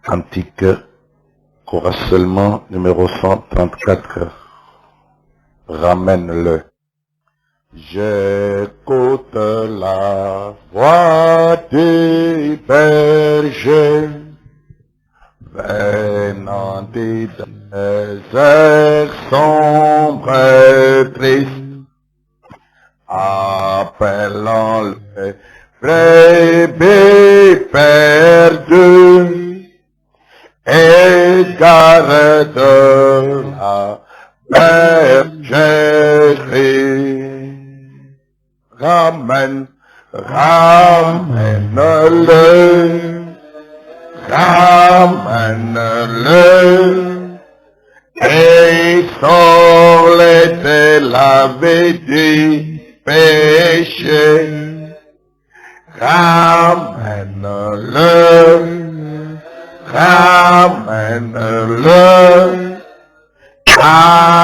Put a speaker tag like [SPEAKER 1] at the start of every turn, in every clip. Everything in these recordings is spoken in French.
[SPEAKER 1] Cantique Corassellement numéro 134. Ramène-le. J'écoute la voix du berger venant des déserts sombres et tristes, appelant les brebis perdus, égarés de la bergerie. Ramène, ramène-le, ramène-le, et sors-le de la vie du péché. Ramène-le, ramène-le,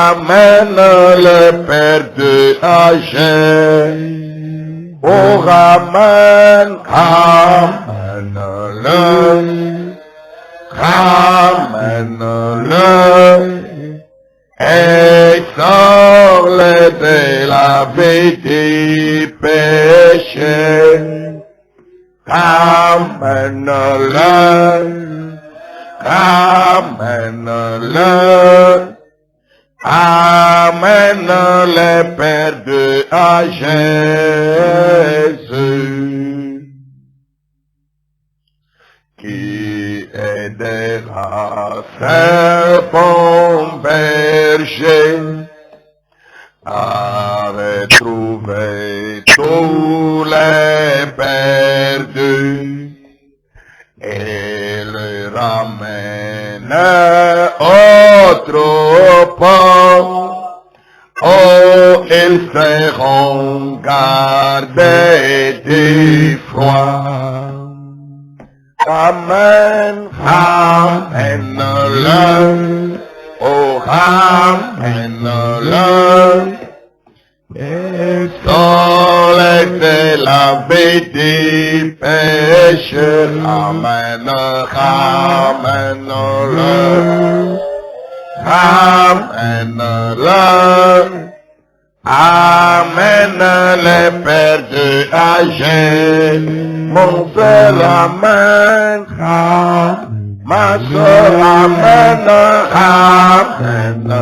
[SPEAKER 1] amène-le perdu à Jésus. Oh, ramène, ramène-le, ramène-le, et sors-le de la vie du péché. Ramène-le, ramène-le, amène-le perdu à Jésus, qui aidera ce bon berger à retrouver tous les perdus et le ramène au troupeau. Oh, ils seront gardés du froid. Ramène, ramène-le, oh, ramène-le, et sors-le de la vie du péché. Ramène, ramène-le, ramène-le, amène-le perdu à Jésus. Mon frère, ramène, ma soeur, ramène, ramène,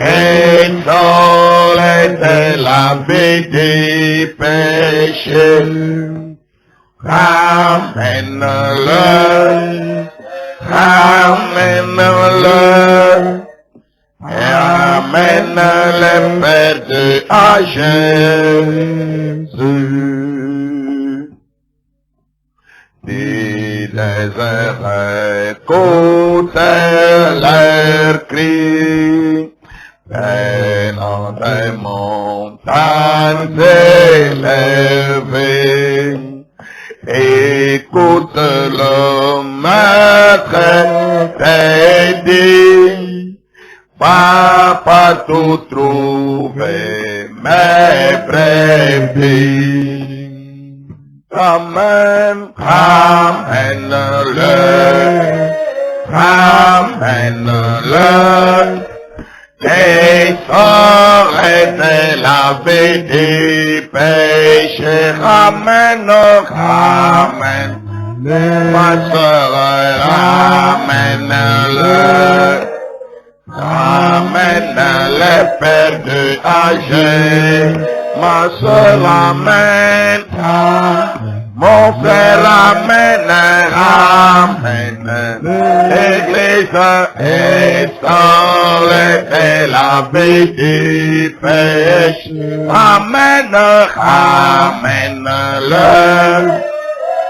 [SPEAKER 1] et sors-le de la vie du péché. Ramène-le, ramène-le, et amène-le perdu à Jésus. Du désert, écoutez leurs cris, venant des montagnes élevées. Écoute le maître t'est dit, va partout trouver mes brebis. Ramène, ramène-le, ramène-le, et sors-le de la vie du péché. Ramène, ramène, ma soeur, ramène-le, ramène-le perdu âgé. Ma soeur, ramène, mon frère, ramène, ramène, l'église est sors-le de la vie du péché. Ramène, ramène-le,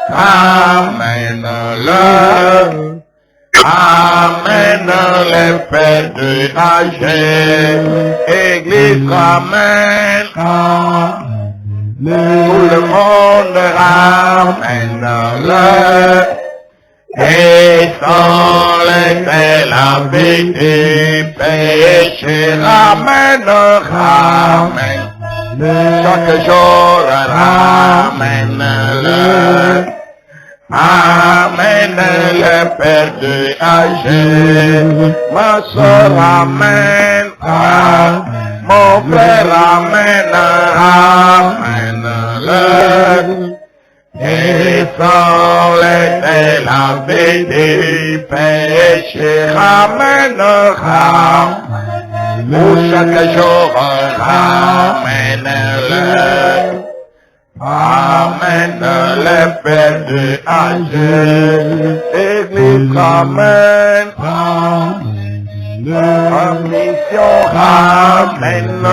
[SPEAKER 1] ramène-le, amène-le perdu âgé. Église, ramène, tout le monde, ramène-le, et sors-le de la vie du péché. Ramène, ramène, chaque jour, ramène-le, Amen, le Père de âgé. Ma soeur, amen. Mon frère, amen. Amen, le et sans les laver des péchés, ramène, pour chaque jour, ramène-le, ramène-le, Père de âge, Église, ramène, en mission, ramène-le,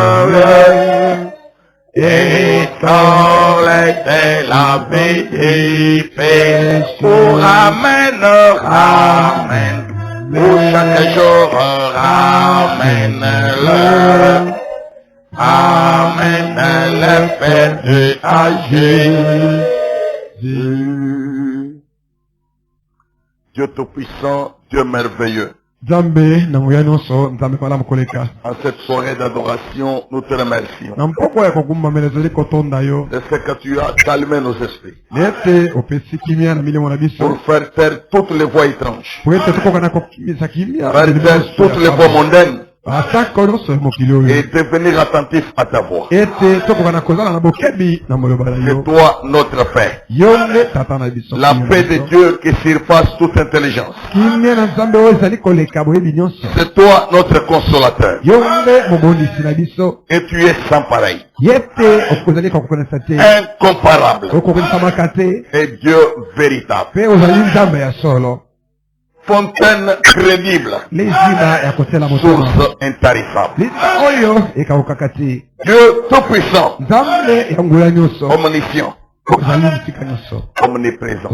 [SPEAKER 1] et sans les laver des péchés, ramène, ramène, pour chaque jour, ramène-le, ramène-le, Père de Jésus. Dieu Tout-Puissant, Dieu merveilleux. En cette soirée d'adoration, nous te remercions de ce que tu as calmé nos esprits pour faire taire toutes les voix étranges, faire taire toutes les voix mondaines et devenir attentif à ta voix. C'est toi notre Père, la paix de Dieu qui surpasse toute intelligence. C'est toi notre consolateur, et tu es sans pareil, incomparable, et Dieu véritable, fontaine crédible, source intarissable, Dieu tout-puissant, omniscient, omniprésent.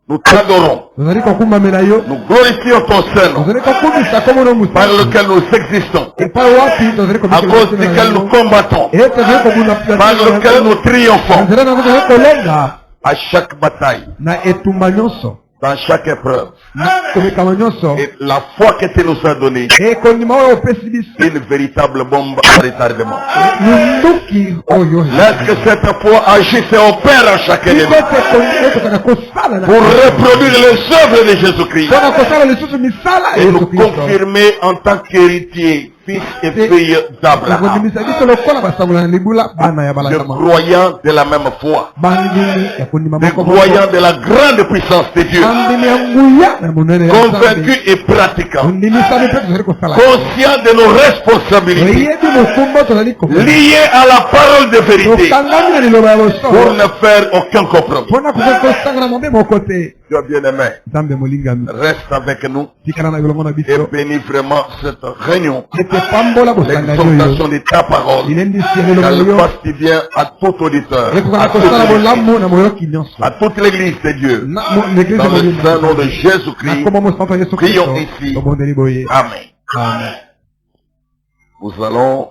[SPEAKER 1] Nous t'adorons, nous glorifions ton Saint-Nom, par lequel nous existons, à cause duquel nous combattons, par lequel nous triomphons, à chaque bataille, dans chaque épreuve, et la foi que tu nous as donnée, une véritable bombe à retardement. Laisse que cette foi agisse et opère à chaque élément pour reproduire les œuvres de Jésus-Christ et nous confirmer en tant qu'héritier, fils et fille d'Abraham, le croyant de la même foi, le croyant de la grande puissance de Dieu, convaincu et pratiquant, conscient de nos responsabilités, lié à la parole de vérité, pour ne faire aucun compromis. Dieu bien-aimé, reste avec nous et bénis vraiment cette réunion, l'exaltation de ta parole, qu'elle fasse du bien à tout auditeur, à toute l'église de Dieu, dans le saint nom de Jésus-Christ, prions ici. Amen. Nous allons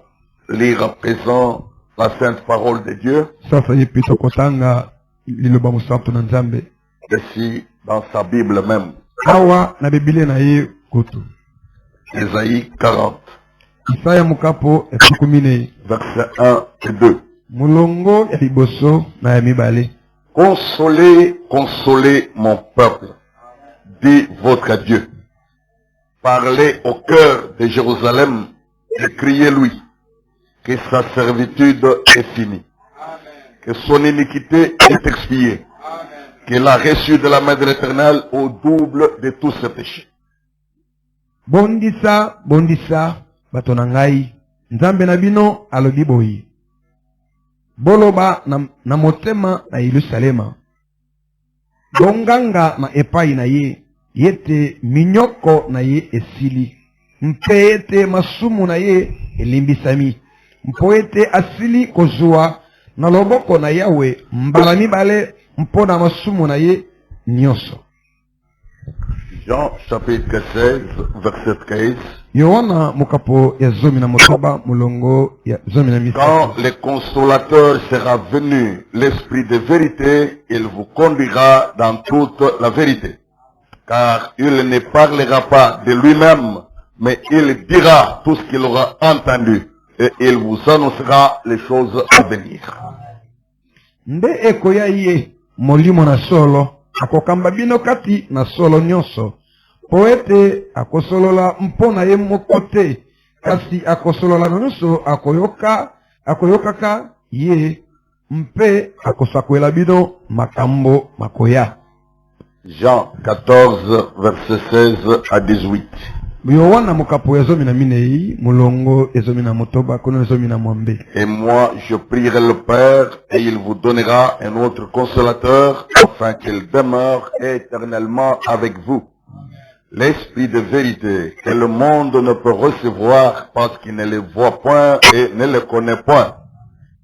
[SPEAKER 1] lire à présent la sainte parole de Dieu, ici dans sa Bible même. Ésaïe 40. Verset 1 et 2. Consolez, consolez mon peuple, dit votre Dieu. Parlez au cœur de Jérusalem et criez-lui que sa servitude est finie, que son iniquité est expiée, qu'il a reçu de la main de l'Éternel au double de tous ses péchés.
[SPEAKER 2] Bondisa, bondisa, batonangai, nzambe na bino alobi boyi. Boloba na motema na Yerusalema. Bonganga na epai na ye, yete minyoko na ye esili. Mpe ete masumu na ye elimbisami. Mpo ete asili kozua na loboko na Yawe mbala mibale mpona masumu na ye nyoso.
[SPEAKER 1] Jean chapitre 16 verset 15.
[SPEAKER 2] Yohana mukapo ya zomi na motoba mulongo ya zomi na misatu.
[SPEAKER 1] Quand le consolateur sera venu, l'esprit de vérité, il vous conduira dans toute la vérité. Car il ne parlera pas de lui-même, mais il dira tout ce qu'il aura entendu. Et il vous annoncera les choses à venir.
[SPEAKER 2] Nde eko ya ye molimo na solo akokamba bino kati na solo nyonso. Po ete akosolola mpona ye moko te, kasi akosolola nyonso akoyokaka ye mpe akosakwela bino makambo makoya.
[SPEAKER 1] Jean 14, verset 16 à 18.
[SPEAKER 2] Yohana mukapo ezomi na minei mulongo ezomi na motoba kono ezomi na mwambe.
[SPEAKER 1] Et moi je prierai le Père et il vous donnera un autre consolateur afin qu'il demeure éternellement avec vous. L'esprit de vérité que le monde ne peut recevoir parce qu'il ne le voit point et ne le connaît point.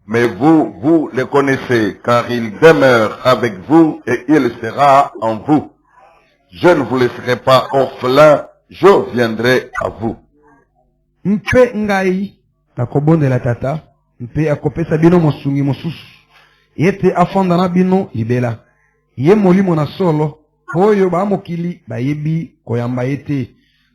[SPEAKER 1] Mais vous, vous le connaissez car il demeure avec vous et il sera en vous. Je ne vous laisserai pas orphelin, je viendrai à vous.
[SPEAKER 2] Mpe ngai akobondela tata mpe akopesa bino mosungi mosusu yete afanda na bino libela ye molimo na solo oyo ba mokili bayebi koyamba yete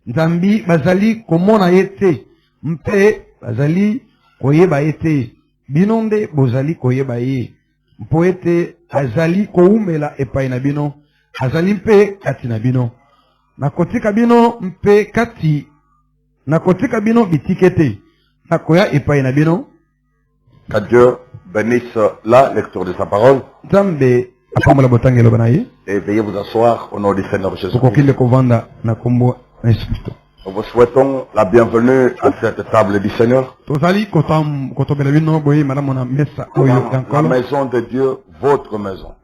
[SPEAKER 2] nzambi bazali komona yete mpe bazali koyeba yete bino nde bozali koyeba ye mpo ete azali koumela epai na bino azali mpe kati na bino nakotika bino mpe kati nakotika bino bitikete nakoya epai na bino.
[SPEAKER 1] Que Dieu bénisse la lecture de sa parole.
[SPEAKER 2] Nzambe apamola botangelo banaye.
[SPEAKER 1] Et veuillez vous asseoir au nom du Seigneur Jésus.
[SPEAKER 2] Kokokile kovanda na kombo na Yesu Kristo.
[SPEAKER 1] Nous vous souhaitons la bienvenue à cette table du Seigneur.
[SPEAKER 2] La
[SPEAKER 1] maison de Dieu, votre maison.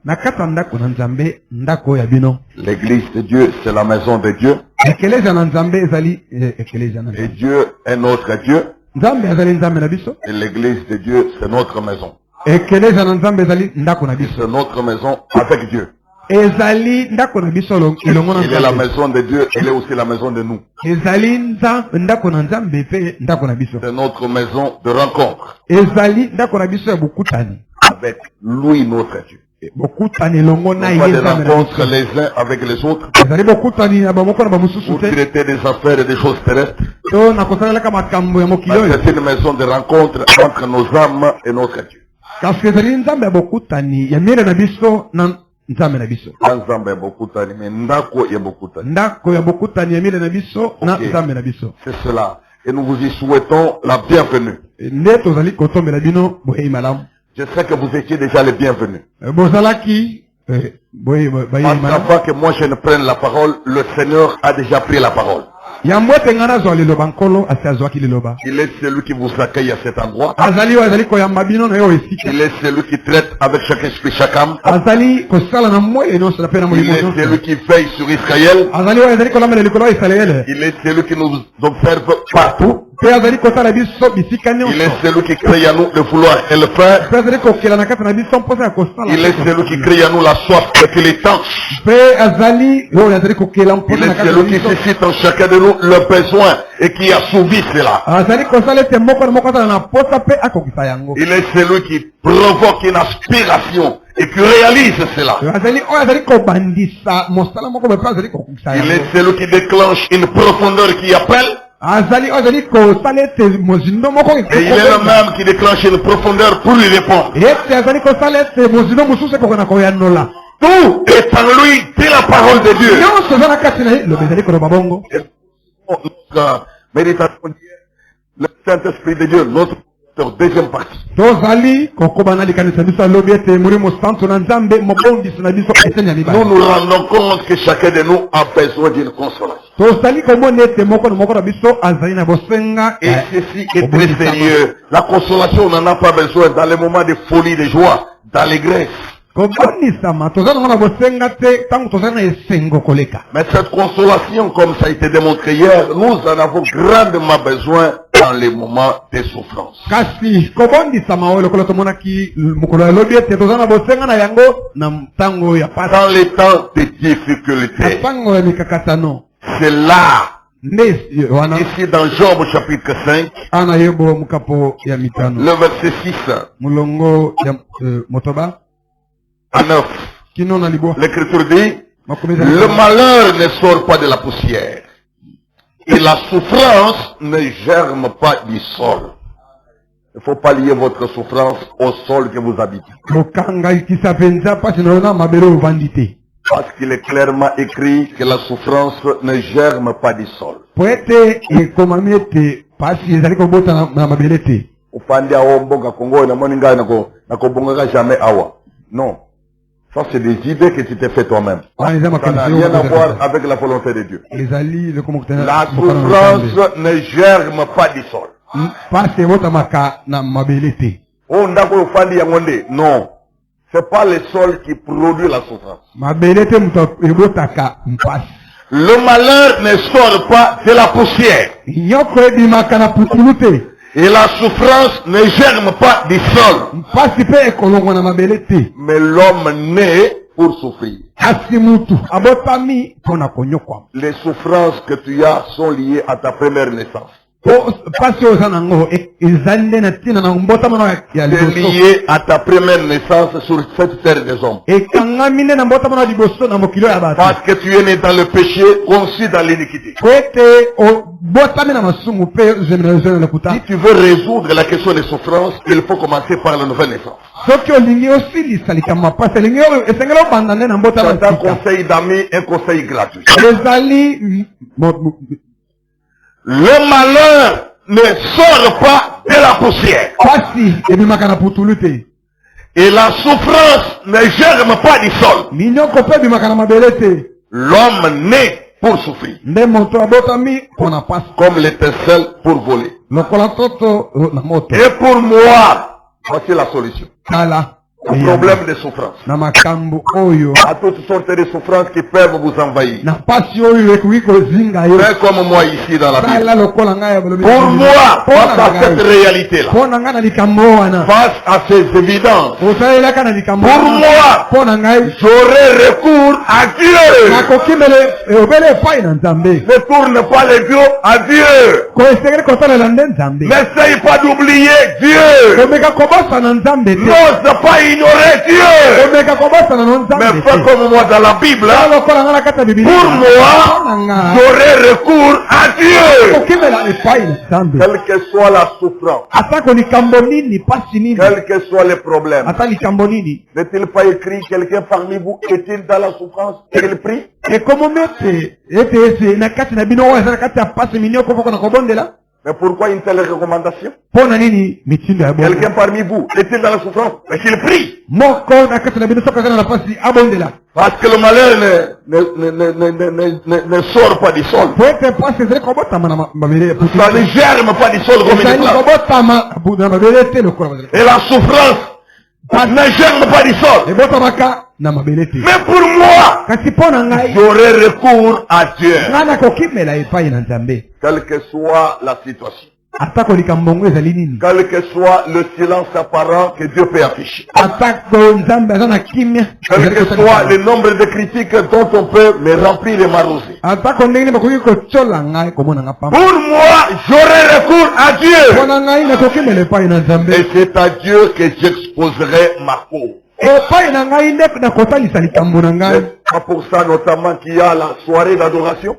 [SPEAKER 2] L'église
[SPEAKER 1] de Dieu, c'est la maison de Dieu. Et Dieu est notre Dieu. Et l'église de Dieu, c'est notre maison. C'est notre maison avec Dieu. Il est la maison de Dieu, elle est aussi la maison de nous. C'est notre maison de rencontre avec lui, notre Dieu. On va des rencontres les uns avec les autres pour traiter des affaires et des choses terrestres. C'est une maison de rencontre entre nos âmes et notre Dieu. C'est cela. Et nous vous y souhaitons la bienvenue. Je sais que vous étiez déjà les bienvenus. Avant que moi je ne prenne la parole, le Seigneur a déjà pris la parole. Il est celui qui vous accueille à cet endroit. Il est celui qui traite avec chaque esprit, chaque âme. Il est celui qui veille sur Israël. Il est celui qui nous observe partout. Il est celui qui crée à nous le vouloir et le faire. Il est celui qui crée à nous la soif et qui l'étanche. Il est celui qui suscite en chacun de nous le besoin et qui assouvit cela. Il est celui qui provoque une aspiration et qui réalise cela. Il est celui qui déclenche une profondeur qui appelle. Et il est le même qui déclenche une profondeur pour lui répondre. Tout est en lui, c'est la parole de Dieu. Méditation, le Saint-Esprit de Dieu, notre deuxième partie. Nous nous rendons compte que chacun de nous a besoin d'une consolation. Et ceci est très sérieux. La consolation, on n'en a pas besoin dans les moments de folie, de joie, d'allégresse. Mais cette consolation, comme ça a été démontré hier, nous en avons grandement besoin dans les moments de souffrance. Dans les temps de difficulté. C'est là. Ici dans Job chapitre 5. Le verset 6. À 9. L'écriture dit, le malheur ne sort pas de la poussière et la souffrance ne germe pas du sol. Il ne faut pas lier votre souffrance au sol que vous habitez. Parce qu'il est clairement écrit que la souffrance ne germe pas du sol. Jamais awa. Non. Ça, c'est des idées que tu t'es fait toi-même. Ça n'a rien à voir avec la volonté de Dieu. La souffrance ne germe pas du sol. Non. C'est pas le sol qui produit la souffrance. Le malheur ne sort pas de la poussière. Et la souffrance ne germe pas du sol. Mais l'homme naît pour souffrir. Les souffrances que tu as sont liées à ta première naissance. C'est lié à ta première naissance sur cette terre des hommes. Parce que tu es né dans le péché, conçu dans l'iniquité. Si tu veux résoudre la question des souffrances, il faut commencer par la nouvelle naissance. C'est un conseil d'amis, un conseil gratuit. Le malheur ne sort pas de la poussière. Et la souffrance ne germe pas du sol. L'homme naît pour souffrir. Comme l'étincelle pour voler. Et pour moi, voici la solution. Le problème de souffrance. À toutes sortes de souffrances qui peuvent vous envahir. Fais comme moi ici dans la Bible. Pour moi, face à cette réalité-là, face à ces évidences, pour moi, j'aurai recours à Dieu. Ne tourne pas les yeux à Dieu. N'essaye pas d'oublier Dieu. N'ose pas ignorer Dieu. Mais fais comme moi dans la Bible. Pour moi, j'aurai recours à Dieu. Quelle que soit la souffrance, quel que soit le problème, n'est-il pas écrit quelqu'un parmi vous est-il dans la souffrance et il prie? Mais pourquoi une telle recommandation? Quelqu'un parmi vous est-il dans la souffrance et qu'il prie? Parce que le malheur ne sort pas du sol. Ça ne germe pas du sol comme une plante. Et la souffrance ne germe pas du sol. Mais pour moi, j'aurai recours à Dieu. Quelle que soit la situation. Quel que soit le silence apparent que Dieu peut afficher. Quel que soit le nombre de critiques dont on peut me remplir et m'arroser. Pour moi, j'aurai recours à Dieu. Et c'est à Dieu que j'exposerai ma peau. C'est pour ça notamment qu'il y a la soirée d'adoration.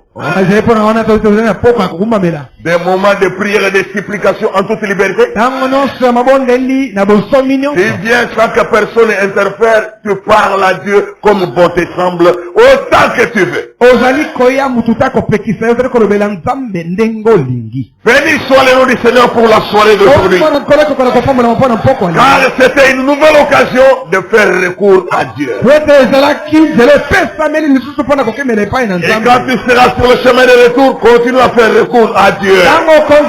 [SPEAKER 1] Des moments de prière et de supplication en toute liberté. Si bien chaque personne interfère, tu parles à Dieu comme bon te semble, autant que tu veux. Béni soit le nom du Seigneur pour la soirée d'aujourd'hui. Car c'était une nouvelle occasion de faire recours à Dieu. Et quand tu seras sur le chemin de retour, continue à faire recours à Dieu. Quand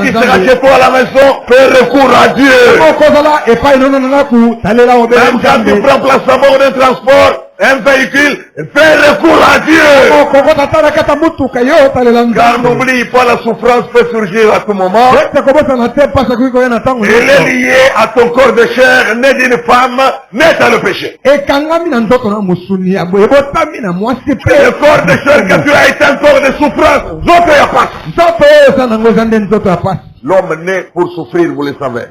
[SPEAKER 1] tu seras chez toi à la maison, fais recours à Dieu. Même quand tu prends place à bord d'un transport, un véhicule, fais recours à Dieu. Car n'oublie pas, la souffrance peut surgir à tout moment. Elle est liée à ton corps de chair, né d'une femme, né dans le péché. Le corps de chair que tu as est un corps de souffrance. L'homme naît pour souffrir, vous le savez.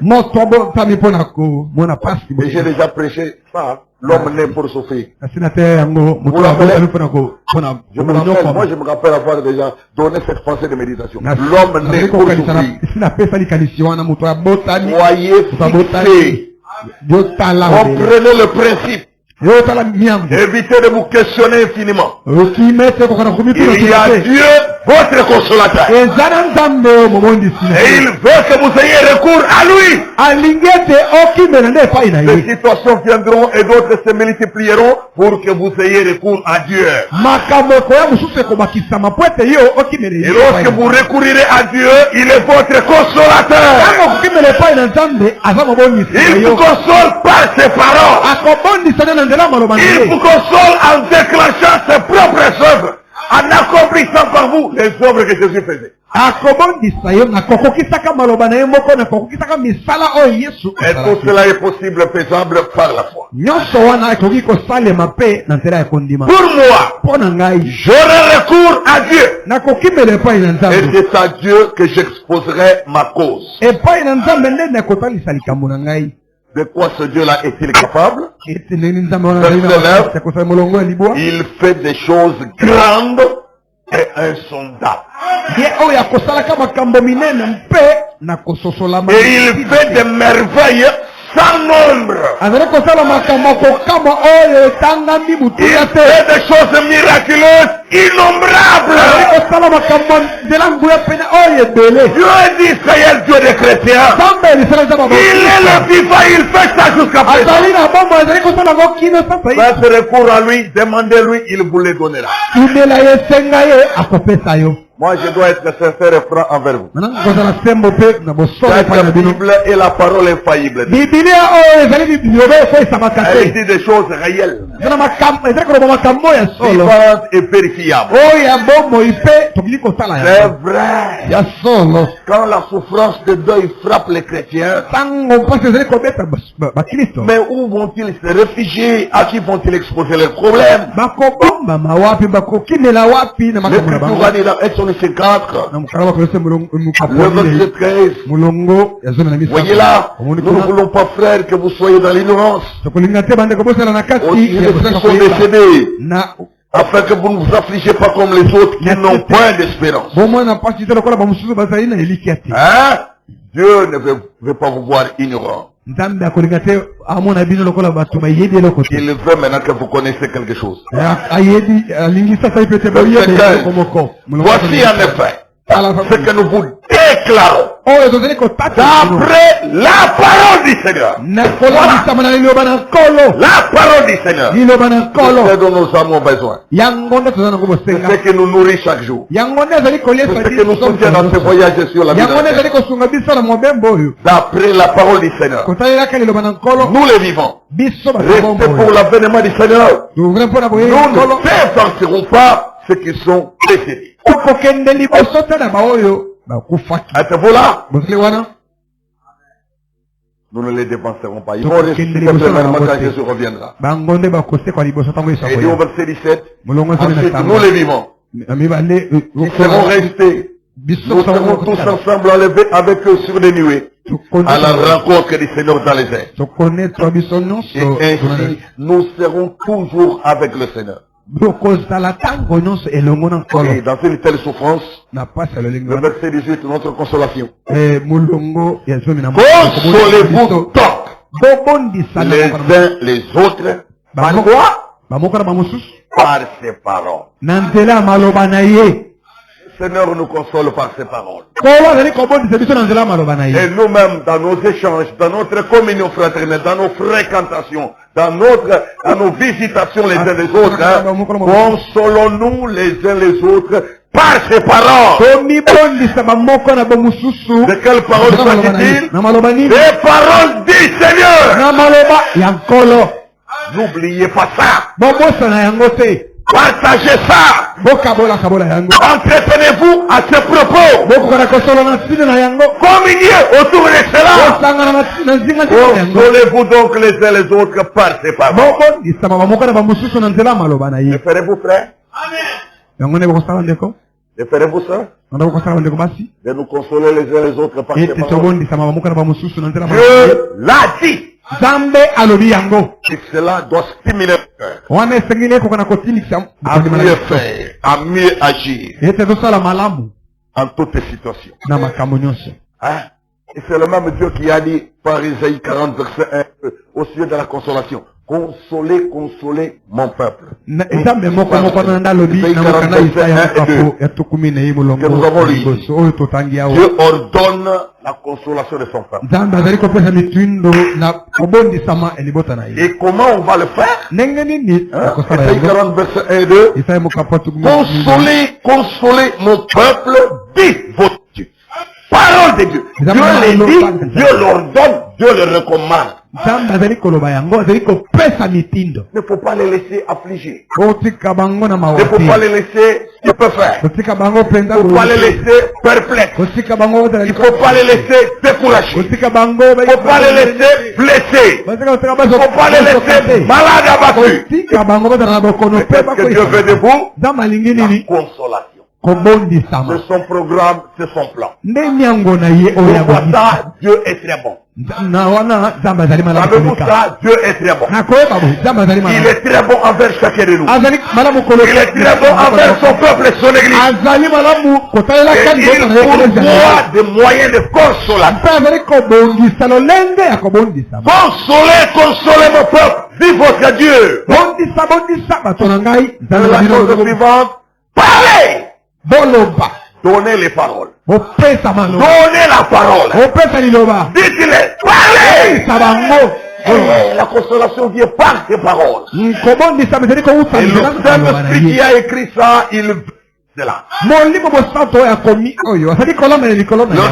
[SPEAKER 1] Et j'ai déjà prêché ça. L'homme naît pour souffrir. Vous l'appelez? Moi, je me rappelle avoir déjà donné cette pensée de méditation. L'homme naît pour souffrir. Soyez fixés. Comprenez le principe. Évitez de vous questionner infiniment. Il y a Dieu, votre consolateur. Et il veut que vous ayez recours à lui. Les situations viendront et d'autres se multiplieront pour que vous ayez recours à Dieu. Et lorsque vous recourrez à Dieu, il est votre consolateur. Il vous console par ses paroles. Il vous console en déclenchant ses propres œuvres, en accomplissant par vous les œuvres que Jésus faisait. Et tout cela est possible, faisable par la foi. Pour moi, j'aurai recours à Dieu. Et c'est à Dieu que j'exposerai ma cause. De quoi ce Dieu-là est-il capable? Il fait des choses grandes et insondables. Et il fait des merveilles sans nombre. Il fait des choses miraculeuses innombrables. Dieu d'Israël, Dieu des chrétiens. Il est le vivant, il fait ça jusqu'à présent. Faites recours à lui, demandez-lui, il vous le donnera. Moi, je dois être sincère et franc envers vous. Cette Bible est la parole infaillible. Elle dit des choses réelles, vivantes et vérifiables. C'est vrai. Quand la souffrance de deuil frappe les chrétiens, mais où vont-ils se réfugier? À qui vont-ils exposer leurs problèmes? Le 54, le verset 13. Voyez là, nous ne voulons pas, frères, que vous soyez dans l'ignorance. Aussi, ceux qui sont décédés, afin que vous ne vous affligez pas comme les autres qui n'ont point d'espérance. Hein? Dieu ne veut pas vous voir ignorant. Il veut maintenant que vous connaissez quelque chose. Voici en effet ce que nous vous déclarons d'après la parole du Seigneur. La parole du Seigneur. C'est dont nous avons besoin. C'est ce qui nous nourrit chaque jour. C'est ce qui nous soutient dans ce voyage sur la vie. D'après la parole du Seigneur. Nous les vivons. Restez pour l'avènement du Seigneur. Nous ne défenserons pas ceux qui sont décédés. Êtes-vous là? Nous ne les dépenserons pas. Ils vont rester simplement quand Jésus reviendra. Et au verset 17, ensuite nous les vivons. Ils seront restés. Nous serons tous ensemble enlevés avec eux sur les nuées à la rencontre du Seigneur dans les airs. Et ainsi, nous serons toujours avec le Seigneur. Et dans une telle souffrance, le verset 18, notre consolation. Consolez-vous donc les uns les autres. Par quoi? Par ses paroles. Le Seigneur nous console par ses paroles. Et nous-mêmes, dans nos échanges, dans notre communion fraternelle, dans nos fréquentations, dans nos visitations les uns les autres, consolons-nous les uns les autres par ses paroles. De quelles paroles s'agit-il? Des paroles du Seigneur. N'oubliez pas ça. Partagez ça. Entretenez-vous à ce propos. Communiez autour de cela. Consolez-vous donc les uns les autres par ces paroles. Le ferez-vous, frère? Le ferez-vous, sœur? De nous consoler les uns les autres par ces paroles. Dieu l'a dit. Et cela doit stimuler le cœur à mieux faire, à mieux agir en toutes les situations. Hein? Et c'est le même Dieu qui a dit par Isaïe 40 verset 1 au sujet de la consolation. Consolez, consolez mon peuple.
[SPEAKER 2] Que nous avons lu.
[SPEAKER 1] Dieu ordonne la consolation de son peuple. Et comment on va le faire? Ésaïe 40, verset 1 et 2. Consolez, consolez mon peuple, dit votre Dieu. Parole de Dieu. Dieu les dit, Dieu l'ordonne, Dieu le recommande. Il ne faut pas les laisser affligés. Il ne faut pas les laisser stupéfaits. Il ne faut pas les laisser perplexes. Il ne faut pas les laisser découragés. Il ne faut pas les laisser blessés. Il ne faut pas les laisser malades abattus. Qu'est-ce que Dieu veut de vous? La consolation. C'est son programme, c'est son plan. Pourquoi ça, Dieu est très bon. Savez-vous ça, Dieu est très bon. Il est très bon envers chacun de nous. Il est très bon envers son peuple et son église. Et il pourvoit des moyens de consolation. Consolez mon peuple, dit votre Dieu. La chose suivante, parlez. Donnez les paroles. Donnez la parole. Dites-les. Parlez. La consolation vient par ces paroles. Et le Saint-Esprit qui a écrit ça, il c'est là. Le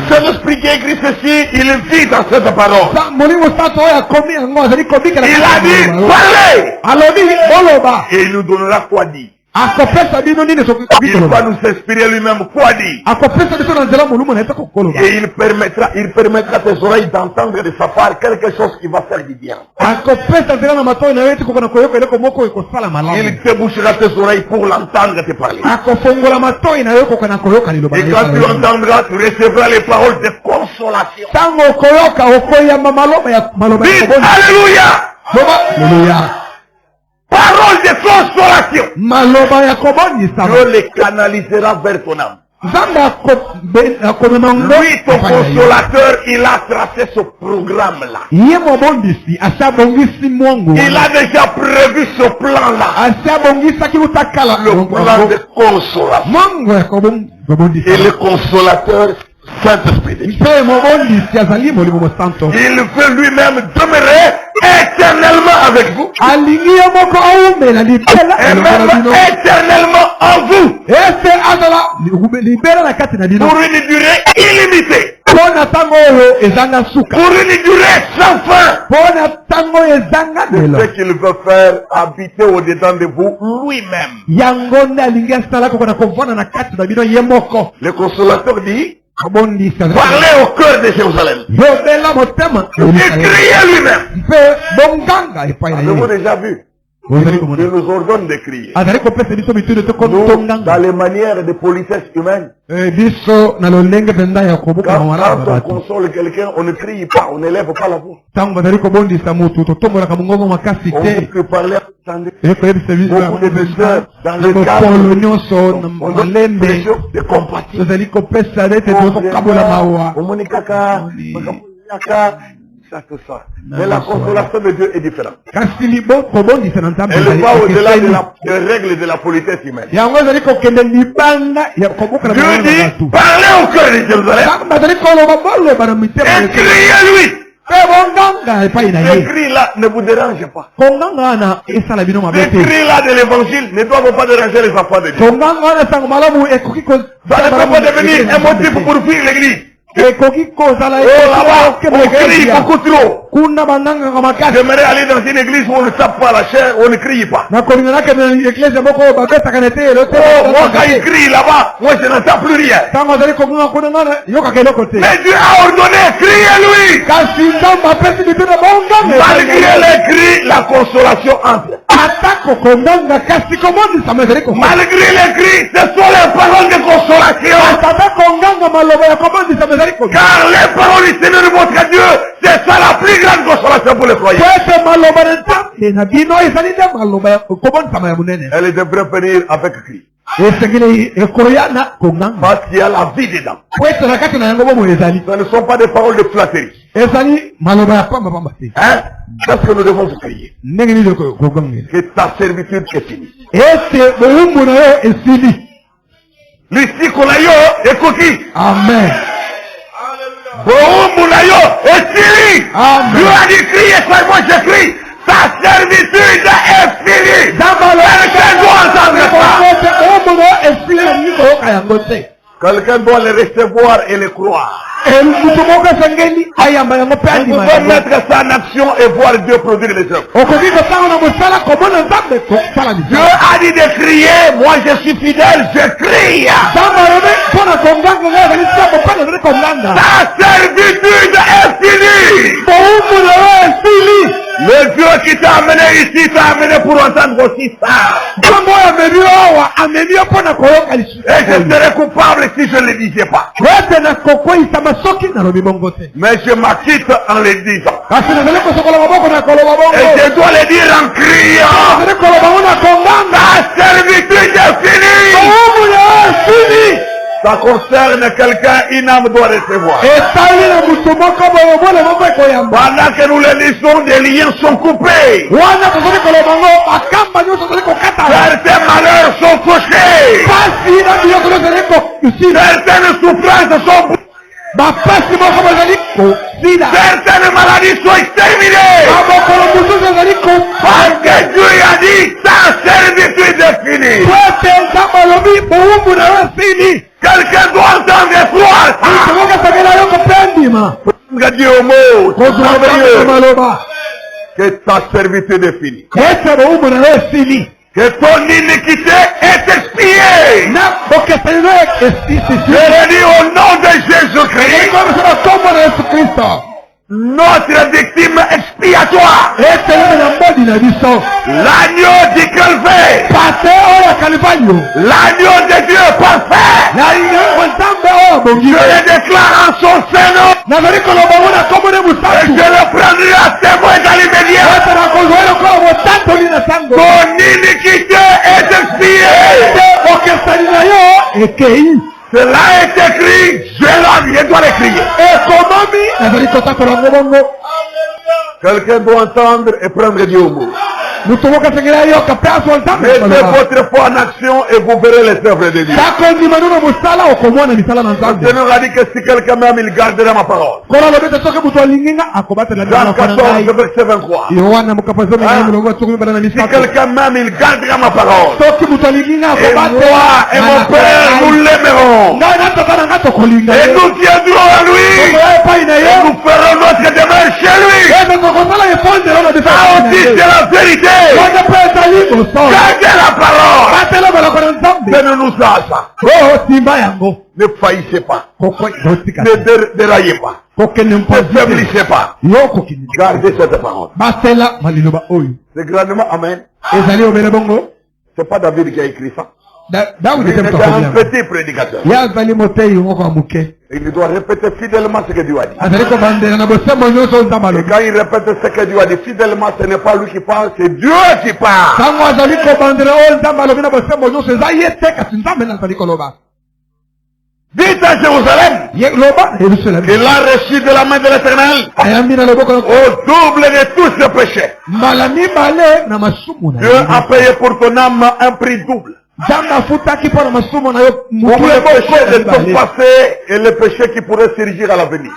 [SPEAKER 1] Saint-Esprit qui a écrit ceci, il vit dans cette parole. Il a dit, parlez. Et il nous donnera quoi dire. Il va nous inspirer lui-même quoi dire. Et il permettra tes oreilles d'entendre de sa part quelque chose qui va faire du bien. Il débouchera tes oreilles pour l'entendre te parler. Et quand tu entendras, tu recevras les paroles de consolation. Dites Alléluia. Alléluia. Parole de consolation. Dieu les canalisera vers ton âme. Lui, ton consolateur, il a tracé ce programme-là. Il a déjà prévu ce plan-là. Le plan de consolation. Et le consolateur, Saint-Esprit. Il veut lui-même demeurer éternellement avec vous. Et même éternellement en vous. Pour une durée illimitée. Pour une durée sans fin. C'est ce qu'il veut faire habiter au-dedans de vous lui-même. Le consolateur dit, parlez au cœur de Jérusalem. Il criait lui-même. Avez-vous déjà vu? Il nous ordonne de crier. Nous, dans les manières de politesse humaine, quand on console quelqu'un, on ne crie pas, on n'élève pas la voix. On peut parler, beaucoup de messeurs dans le cadre, on donne l'impression de compatir. Ça, tout ça. Mais la consolation de Dieu est différente. Elle va au-delà des règles de la politesse humaine. Dieu dit, parlez au cœur de Jérusalem. Et criez-lui. Les cris là ne vous dérangent pas. Les cris là de l'évangile ne doivent pas déranger les enfants de Dieu. Ça ne peut pas devenir un motif pour fuir l'église. Oh là-bas, on crie beaucoup trop. J'aimerais aller dans une église où on ne tape pas la chair, on ne crie pas. Oh, moi quand il crie là-bas, moi je n'entends plus rien. Mais Dieu a ordonné, criez-lui. Malgré les cris, la consolation entre. Malgré les cris, ce sont les paroles de consolation. Car les paroles du Seigneur votre Dieu, c'est ça la plus grande consolation pour les croyants. Elle devrait venir avec cri. Parce qu'il y a la vie dedans. Ce ne sont pas des paroles de flatterie. Hein? Qu'est-ce que nous devons prier? Que ta servitude est finie. L'ici qu'on a yo, écoutez.
[SPEAKER 2] Amen.
[SPEAKER 1] Amen. Dieu a dit crier, moi je crie. Ta servitude est finie. Quelqu'un doit entendre ça. Quelqu'un doit le recevoir et le croire. Vous pouvez mettre ça en action et voir Dieu produire les œuvres. Dieu a dit de crier, moi je suis fidèle, je crie. Ta servitude est finie. Le Dieu qui t'a amené ici t'a amené pour entendre aussi ça. Et je serais coupable si je ne le disais pas. Mais je m'acquitte en le disant. Et je dois le dire en criant. Ta servitude est finie. Ça concerne quelqu'un, une âme doit recevoir. Pendant que nous le lisons, des liens sont coupés. Certains malheurs sont couchés. Certaines souffrances sont brisées. Certaines maladies sont exterminées. Parce que Dieu a dit, ta servitude est finie. Quelqu'un doit entendre et croire ça. Dieu au mot. Que ta servitude est finie. Que ton iniquité est expiée. Je le dis au nom de Jésus-Christ. Notre victime expiatoire. L'agneau du Calvaire. L'agneau de Dieu parfait. Je le déclare en son Seigneur. Et je le prendrai à témoin dans l'immédiat. Ton iniquité est expiée. Cela est écrit, je dois l'écrire. Quelqu'un doit entendre et prendre Dieu au mot. Mettez votre foi en action et vous verrez les œuvres de Dieu. Le Seigneur a dit que si quelqu'un m'aime, il gardera ma parole. Jean 14, verset 23. Si quelqu'un m'aime, il gardera ma parole. Et moi et mon Père, nous l'aimerons. Et nous viendrons à lui. Et nous ferons notre demeure chez lui. Ça aussi c'est la vérité. Gardez la parole. Donnez-nous ça. Ne faillissez pas. Ne déraillez pas. Ne faiblissez pas. Gardez cette parole. C'est grandement amen. C'est pas David qui a écrit ça. Il était un petit prédicateur. Il doit répéter fidèlement ce que Dieu a dit. Et quand il répète ce que Dieu a dit fidèlement, ce n'est pas lui qui parle, c'est Dieu qui parle. Dites à Jérusalem qu'il a reçu de la main de l'Éternel au double de tous ses péchés. Dieu a payé pour ton âme un prix double. Pour le péché de ton passé et le péché qui pourrait surgir à l'avenir.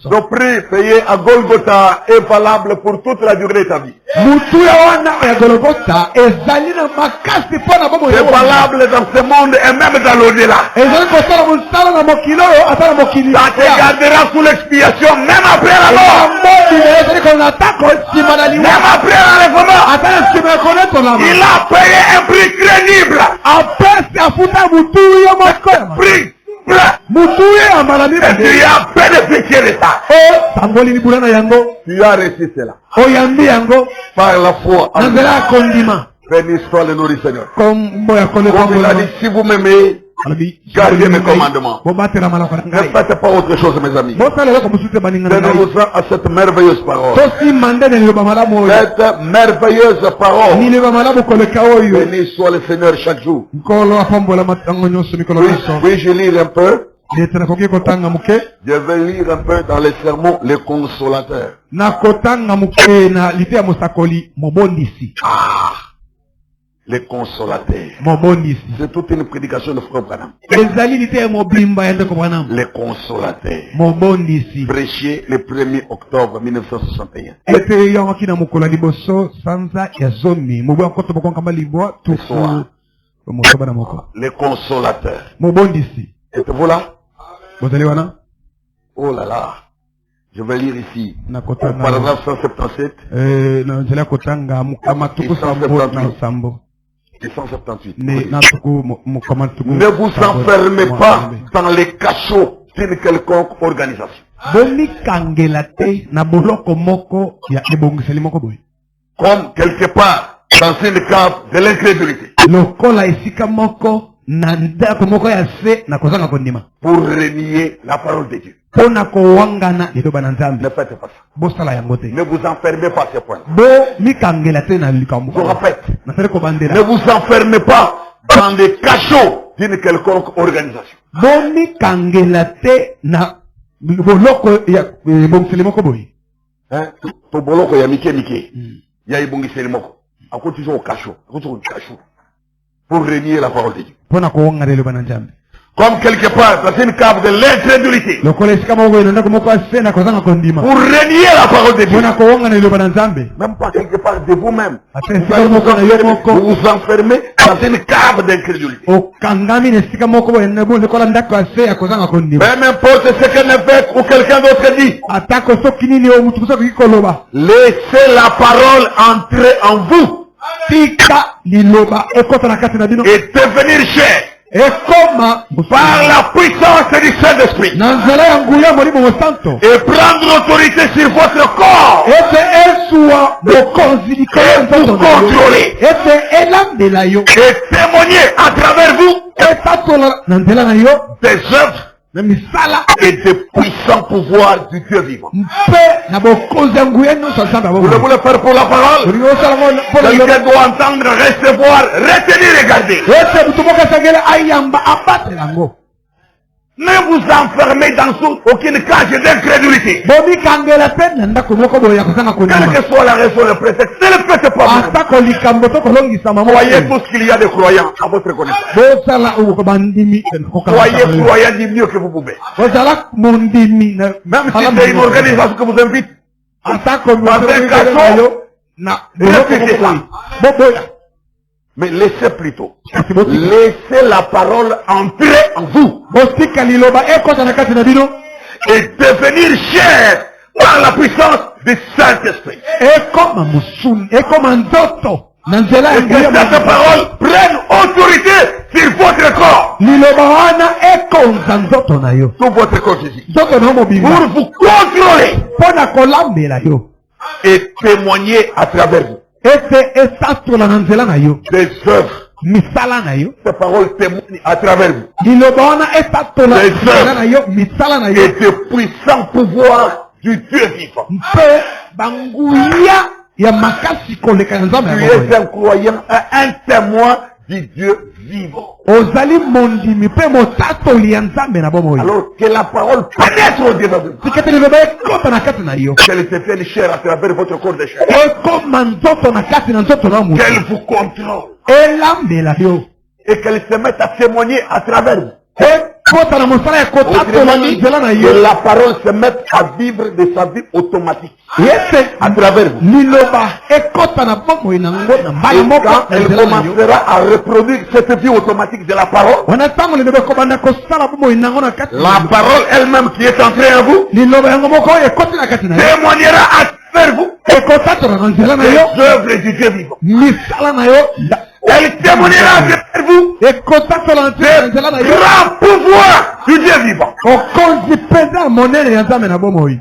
[SPEAKER 1] Le prix payé à Golgotha est valable pour toute la durée de ta vie. C'est valable dans ce monde et même dans l'au-delà. Ça te gardera sous l'expiation même après la mort. Même après l'enlèvement. Il a payé un prix crédible. Et tu as bénéficié de ça. Tu as reçu cela. Par la foi. Béni soit le nom du Seigneur. Comme il a dit, si vous m'aimez, Gardez mes commandements. Ne faites pas autre chose, mes amis. Tenez-vous à cette merveilleuse parole. Cette merveilleuse parole. Béni soit le Seigneur chaque jour. Puis-je lire un peu? Je vais lire un peu dans les sermons, les consolateurs. Les consolateurs. C'est toute une prédication de Frère Branham. Les consolateurs. Prêché le 1er octobre 1961. Les consolateurs. Êtes-vous là? Oh là là. Je vais lire ici. Paragraphe 177. Et 178. Ne vous enfermez pas dans les cachots d'une quelconque organisation. Comme quelque part dans une cave de l'incrédulité. Pour renier la parole de Dieu. Ne faites pas ça. Ne vous enfermez pas à ce point. Je répète. Ne vous enfermez pas dans les cachots d'une quelconque organisation. Pour renier la parole de Dieu. Comme quelque part dans une cave de l'incrédulité. Pour renier la parole de Dieu. Même pas quelque part de vous-même. Vous vous enfermez dans une cave d'incrédulité. Même importe ce qu'un évêque ou quelqu'un d'autre dit. Laissez la parole entrer en vous. Et devenir cher. Par la puissance du Saint-Esprit. Et prendre l'autorité sur votre corps. Et vous contrôler. Et témoigner à travers vous des œuvres et des puissants pouvoirs du Dieu vivant. Vous le voulez faire pour la parole? Quelqu'un doit entendre, recevoir, retenir et garder. Ne vous enfermez dans aucune cage d'incrédulité. Quelle que soit la raison, le prétexte, ne le faites pas. Croyez tout ce qu'il y a de croyants à votre connaissance. Soyez croyants du mieux que vous pouvez. Même si c'est une organisation que vous invite, dans un cachot, répétez ça. Mais laissez plutôt. Laissez la parole entrer en vous. Et devenir cher par la puissance du Saint-Esprit. Et que cette parole prenne autorité sur votre corps. Tout votre corps ici. Pour vous contrôler. Et témoigner à travers vous. Des œuvres. Cette parole témoigne à travers vous. Des œuvres et des puissants pouvoirs du Dieu vivant. Tu es un croyant, un témoin du Dieu vivant. Alors que la parole pénètre au dedans de vous. Qu'elle se fait chair à travers votre corps de chair. Qu'elle vous contrôle. Et qu'elle se mette à témoigner à travers vous. Que la parole se mette à vivre de sa vie automatique à travers vous. Et quand elle commencera à reproduire cette vie automatique de la parole, la parole elle-même qui est entrée en vous témoignera à travers vous des œuvres du Dieu vivant. Elle témoignera à travers vous des grands pouvoirs du Dieu vivant.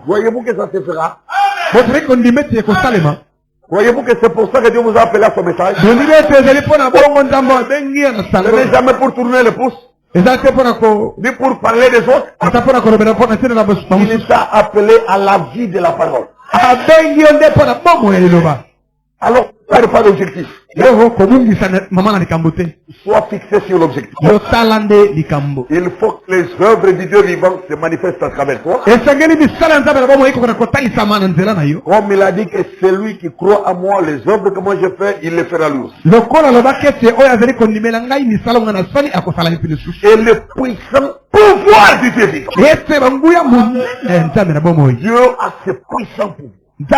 [SPEAKER 1] Voyez-vous que ça se fera? Voyez-vous que c'est pour ça que Dieu vous a appelé à son message? Ce n'est jamais pour tourner le pouce. Mais pour parler des autres, il est appelé à la vie de la parole. Alors, pas d'objectif. Sois fixé sur l'objectif. Il faut que les œuvres du Dieu vivant se manifestent à travers toi. Comme il a dit que celui qui croit à moi, les œuvres que moi je fais, il les fera lui aussi. Et le puissant pouvoir du Dieu vivant. Dieu a ce puissant pouvoir. Il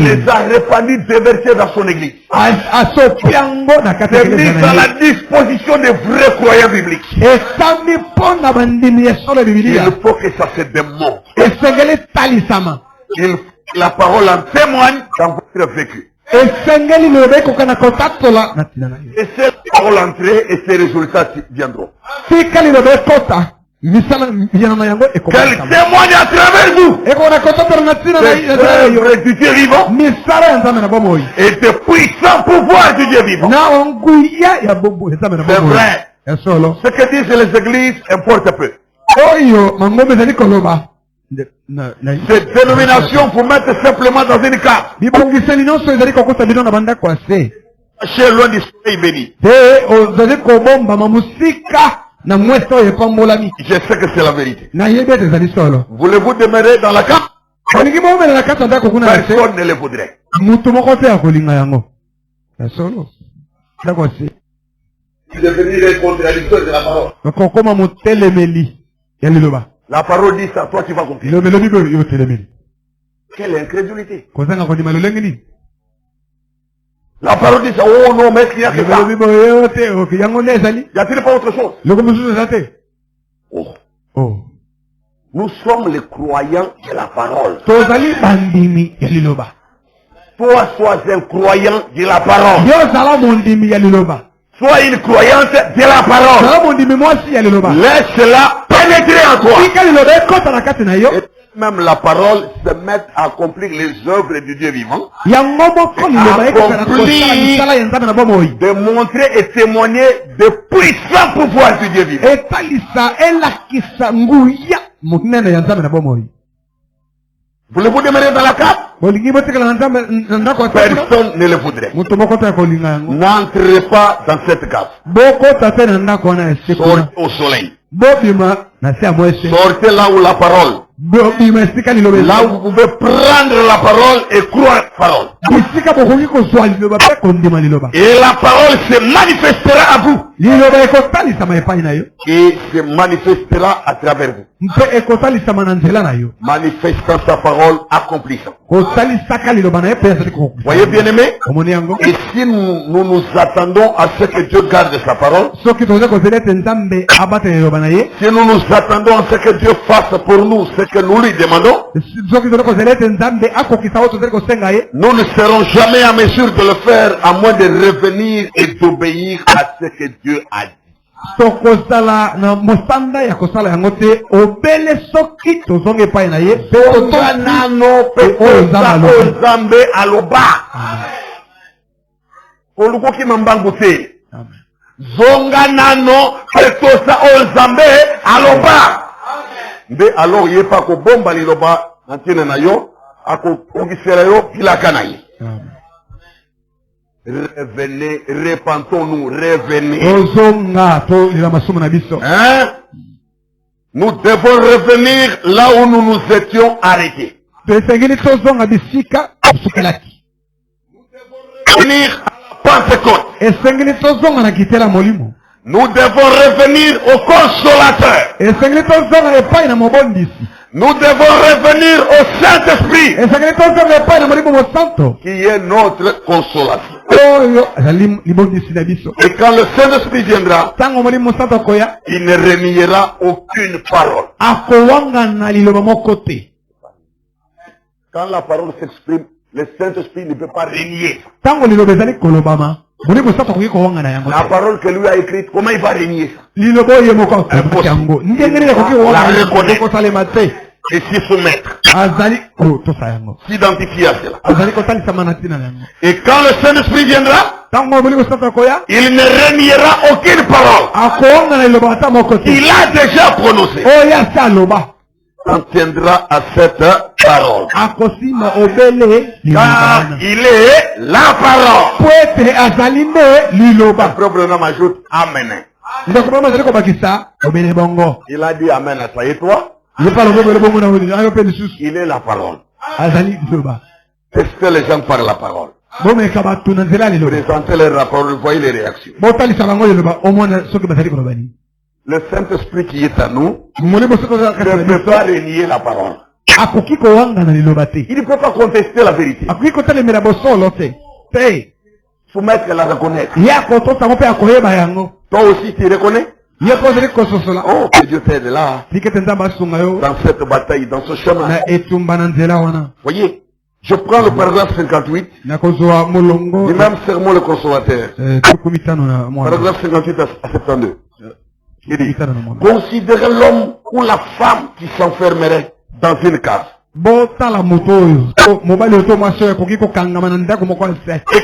[SPEAKER 1] les a répandus, déversés dans son église. C'est mis à la disposition des vrais croyants bibliques. Il faut que ça se démontre. La parole en témoigne dans votre vécu. Et cette parole entrée et ses résultats viendront. Qu'elle témoigne à travers vous. Du Dieu vivant et de puissants pouvoirs du Dieu vivant. C'est vrai. Ce que disent les églises importe peu. Cette dénomination vous mettre simplement dans une carte. Chez loin du soleil béni. Je sais que c'est la vérité. Voulez-vous demeurer dans la carte? Personne ne le voudrait. Devenir un contradicteur de la parole. La parole dit ça, toi tu vas comprendre. Quelle incrédulité. La parole dit ça, oh non, mais il n'y a que ça. Y a-t-il pas autre chose? Oh. Nous sommes les croyants de la parole. Toi, sois un croyant de la parole. Sois une croyante de la parole. Laisse-la pénétrer en toi. Et même la parole se met à accomplir les œuvres du Dieu vivant. De montrer et témoigner de puissants pouvoirs du Dieu vivant. Voulez-vous demeurer dans la carte? Personne ne le voudrait. N'entrez pas dans cette carte. Sortez au soleil. Sortez là où la parole. Là où vous pouvez prendre la parole et croire la parole. Et la parole se manifestera à vous. Et se manifestera à travers vous. Manifestant sa parole, accomplissant. Voyez bien aimé. Et si nous nous attendons à ce que Dieu garde sa parole, si nous nous attendons à ce que Dieu fasse pour nous ce que nous lui demandons, nous ne serons jamais en mesure de le faire à moins de revenir et d'obéir à ce que Dieu a dit. Mbe alors il n'y a pas que bomba liloba antine na yo ako ongisela yo kilakana yi. Revenez, repentons-nous, revenez. Hein? Nous devons revenir là où nous nous étions arrêtés. Nous devons revenir à la Pentecôte. Nous devons revenir au Consolateur. Nous devons revenir au Saint-Esprit, qui est notre consolation. Et quand le Saint-Esprit viendra, il ne reniera aucune parole. Quand la parole s'exprime, le Saint-Esprit ne peut pas renier. La parole que lui a écrite, comment il va renier ça? Impossible. La reconnaître et s'y soumettre. S'identifier à cela. Et quand le Saint-Esprit viendra, il ne reniera aucune parole. Il a déjà prononcé. On tiendra à cette parole. Car il est la parole. Le propre nom ajoute Amen. Il a dit Amen à ça. Et toi? Il est la parole. Est-ce que les gens parlent la parole? Présentez les rapports, voyez les réactions. Le Saint-Esprit qui est à nous ne peut pas renier la parole. Il ne peut pas contester la vérité. Soumettre et la reconnaître. Toi aussi tu reconnais? Oh, que Dieu t'aide là. Dans cette bataille, dans ce chemin. Voyez, je prends le paragraphe 58. Du même sermon le consommateur. Paragraphe 58 à 72. Il dit, considérez l'homme ou la femme qui s'enfermerait dans une cave. Et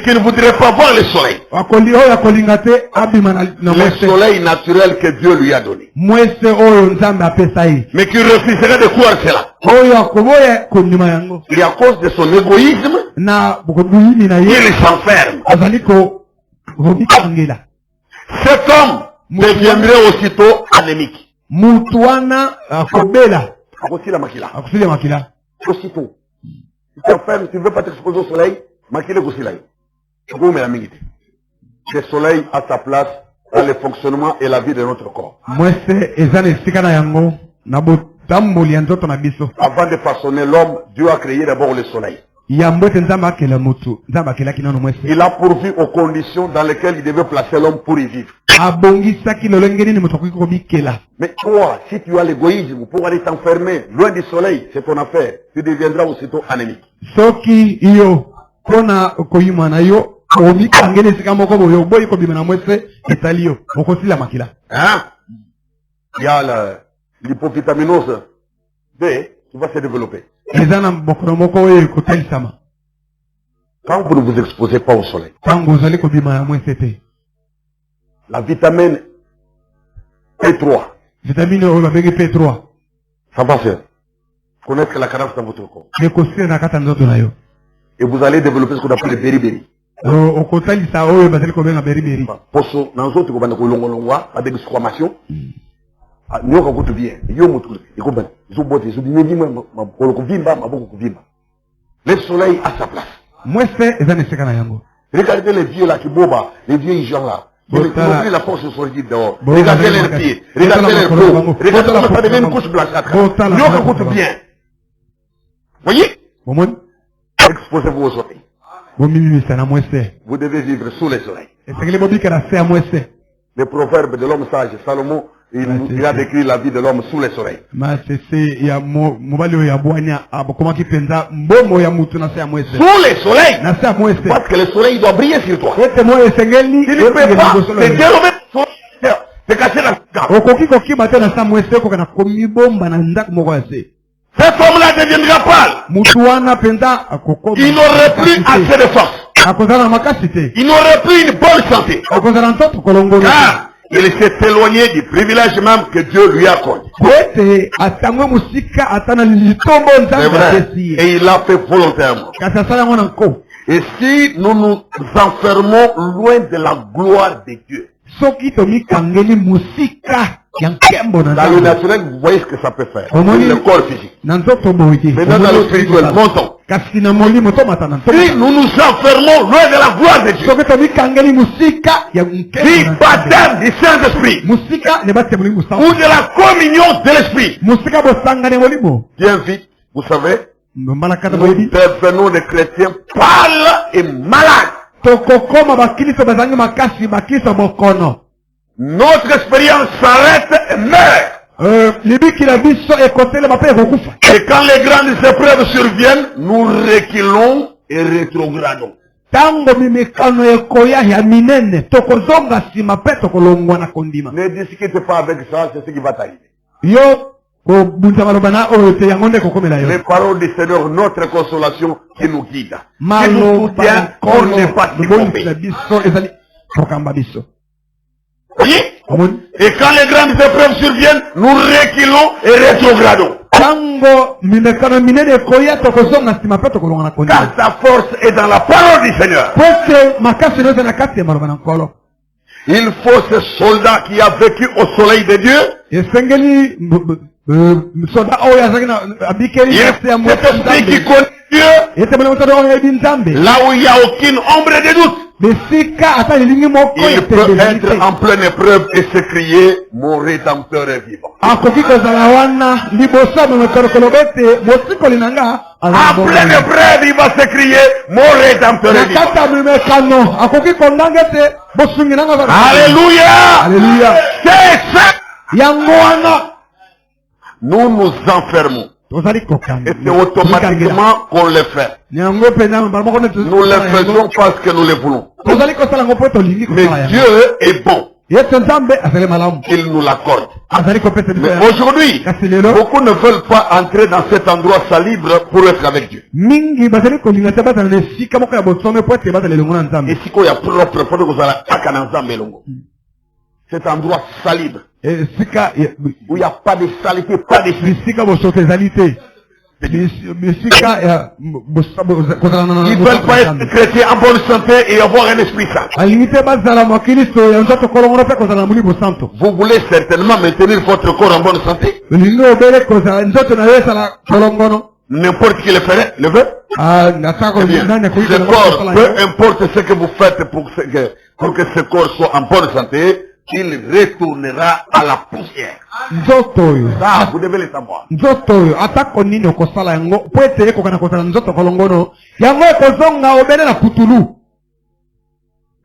[SPEAKER 1] qui ne voudrait pas voir le soleil. Le soleil naturel que Dieu lui a donné. Mais qui refuserait de croire cela. Et à cause de son égoïsme, il s'enferme. Cet homme deviendrait aussitôt anémique. Aussitôt. Tu t'enfermes, tu ne veux pas t'exposer au soleil, makile kusilai. Le soleil a sa place dans le fonctionnement et la vie de notre corps. Avant de façonner l'homme, Dieu a créé d'abord le soleil. Il a pourvu aux conditions dans lesquelles il devait placer l'homme pour y vivre. Mais toi, si tu as l'égoïsme pour aller t'enfermer loin du soleil, c'est ton affaire. Tu deviendras aussitôt anémique. Hein? Il y a l'hypovitaminose B qui va se développer. Quand vous ne vous exposez pas au soleil, la vitamine P3, ça va faire connaître la carence dans votre corps. Et vous allez développer ce qu'on appelle le beriberi. Poso, dans autres, vous allez kolongolongwa avec exclamation. Nyoka kutu bien. Yo mutu. Ikoban. Zo bote. Zo dinyevi ma kolokuvimba, ma boko kuvimba. Le soleil a sa place. Regardez les vieux là qui boba, les vieux gens là. Ils ont pris la force solide dehors. Regardez leurs pieds, regardez leurs peaux, regardez comment ça devient une couche blanchâtre. Nyoka kutu bien. Voyez? Exposez-vous au soleil. Vous devez vivre sous le soleil. Le proverbe de l'homme sage, Salomon, il a décrit la vie de l'homme sous le soleil. Sous le soleil. Parce que le soleil doit briller sur toi. Tu ne peux pas te dérober te cacher la cave. Cet homme-là deviendra pâle. Il n'aurait plus assez de force. Il n'aurait plus une bonne santé. Car il s'est éloigné du privilège même que Dieu lui accorde. C'est vrai. Et il l'a fait volontairement. Et si nous nous enfermons loin de la gloire de Dieu, dans le naturel, vous voyez ce que ça peut faire. Le corps physique. Maintenant dans le spirituel, montons. Si nous nous enfermons loin de la gloire de Dieu, si baptême du Saint-Esprit ou de la communion de l'Esprit, bien vite, vous savez, nous devenons des chrétiens pâles et malades. Notre expérience s'arrête et meurt. Et quand les grandes épreuves surviennent, nous reculons et rétrogradons. Ne discute pas avec ça, c'est ce qui va t'arriver. Les paroles du Seigneur, notre consolation qui nous guide, qui nous soutient, on n'est pas succombé. Oui. Et quand les grandes épreuves surviennent, nous reculons et rétrogradons. Car sa force est dans la parole du Seigneur. Il faut ce soldat qui a vécu au soleil de Dieu. Il faut cet esprit qui connaît Dieu. Là où il n'y a aucune ombre de doute. Il peut être en pleine épreuve et se crier, mon Rédempteur est vivant. En pleine épreuve, il va se crier, mon Rédempteur est vivant. Alléluia. Alléluia. C'est ça. Nous nous enfermons. Et c'est automatiquement qu'on le fait. Nous le faisons parce que nous le voulons. Mais Dieu est bon. Il nous l'accorde. Mais aujourd'hui, beaucoup ne veulent pas entrer dans cet endroit salibre pour être avec Dieu. Et si il y a propre, cet endroit salibre. Où il n'y a pas de saleté, pas de physique. Ils ne veulent pas être chrétiens en bonne santé et avoir un esprit saint. Vous voulez certainement maintenir votre corps en bonne santé. N'importe qui le ferait, le veut. Eh bien, ce corps, peu importe ce que vous faites pour que ce corps soit en bonne santé, il retournera à la poussière. Ça, vous devez le savoir.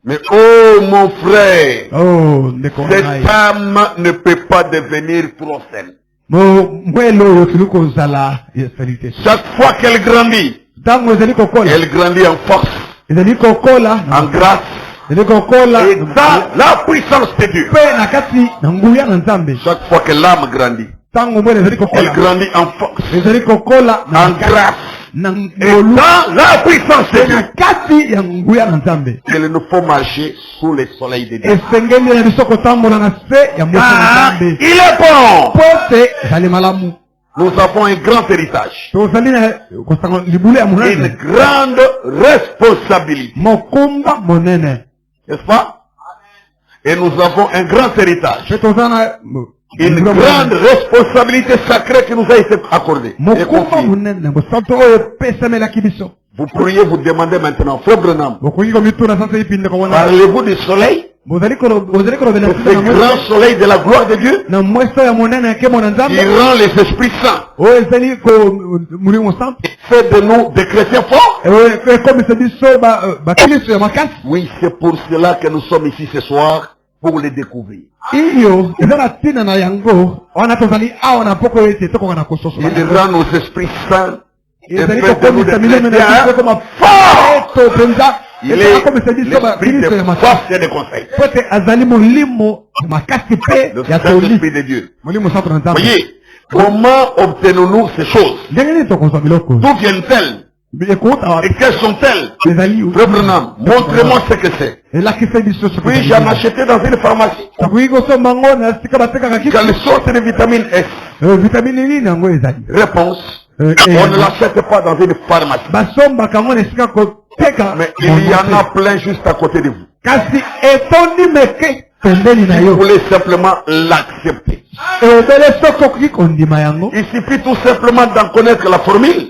[SPEAKER 1] Mais oh mon frère, cette femme ne peut pas devenir trop saine. Chaque fois qu'elle grandit, elle grandit en force, en grâce, et dans la puissance de Dieu. Chaque fois que l'âme grandit, elle grandit en force, en grâce, et dans la puissance de Dieu. Il nous faut marcher sous le soleil de Dieu. Il est bon. Nous avons un grand héritage. Une grande responsabilité. N'est-ce pas? Et nous avons un grand héritage. Une grande responsabilité sacrée qui nous a été accordée. Vous pourriez vous demander maintenant, Frère Branham, parlez-vous du soleil? Ce grand soleil de la gloire de Dieu qui rend les esprits saints et fait de nous des chrétiens forts. Oui, c'est pour cela que nous sommes ici ce soir, pour les découvrir. Il rend nos esprits saints et fait de nous des chrétiens forts. Il est l'esprit de force et de conseil. Le Saint-Esprit de Dieu. Voyez, comment obtenons-nous ces choses? D'où viennent-elles? Et quelles sont-elles? Frère Branham, montrez-moi ce que c'est. Puis-je en acheter dans une pharmacie? Quelle sorte de vitamine S? Réponse. On ne l'achète pas dans une pharmacie. Mais il y en a plein juste à côté de vous. Vous voulez simplement l'accepter. Il suffit tout simplement d'en connaître la formule.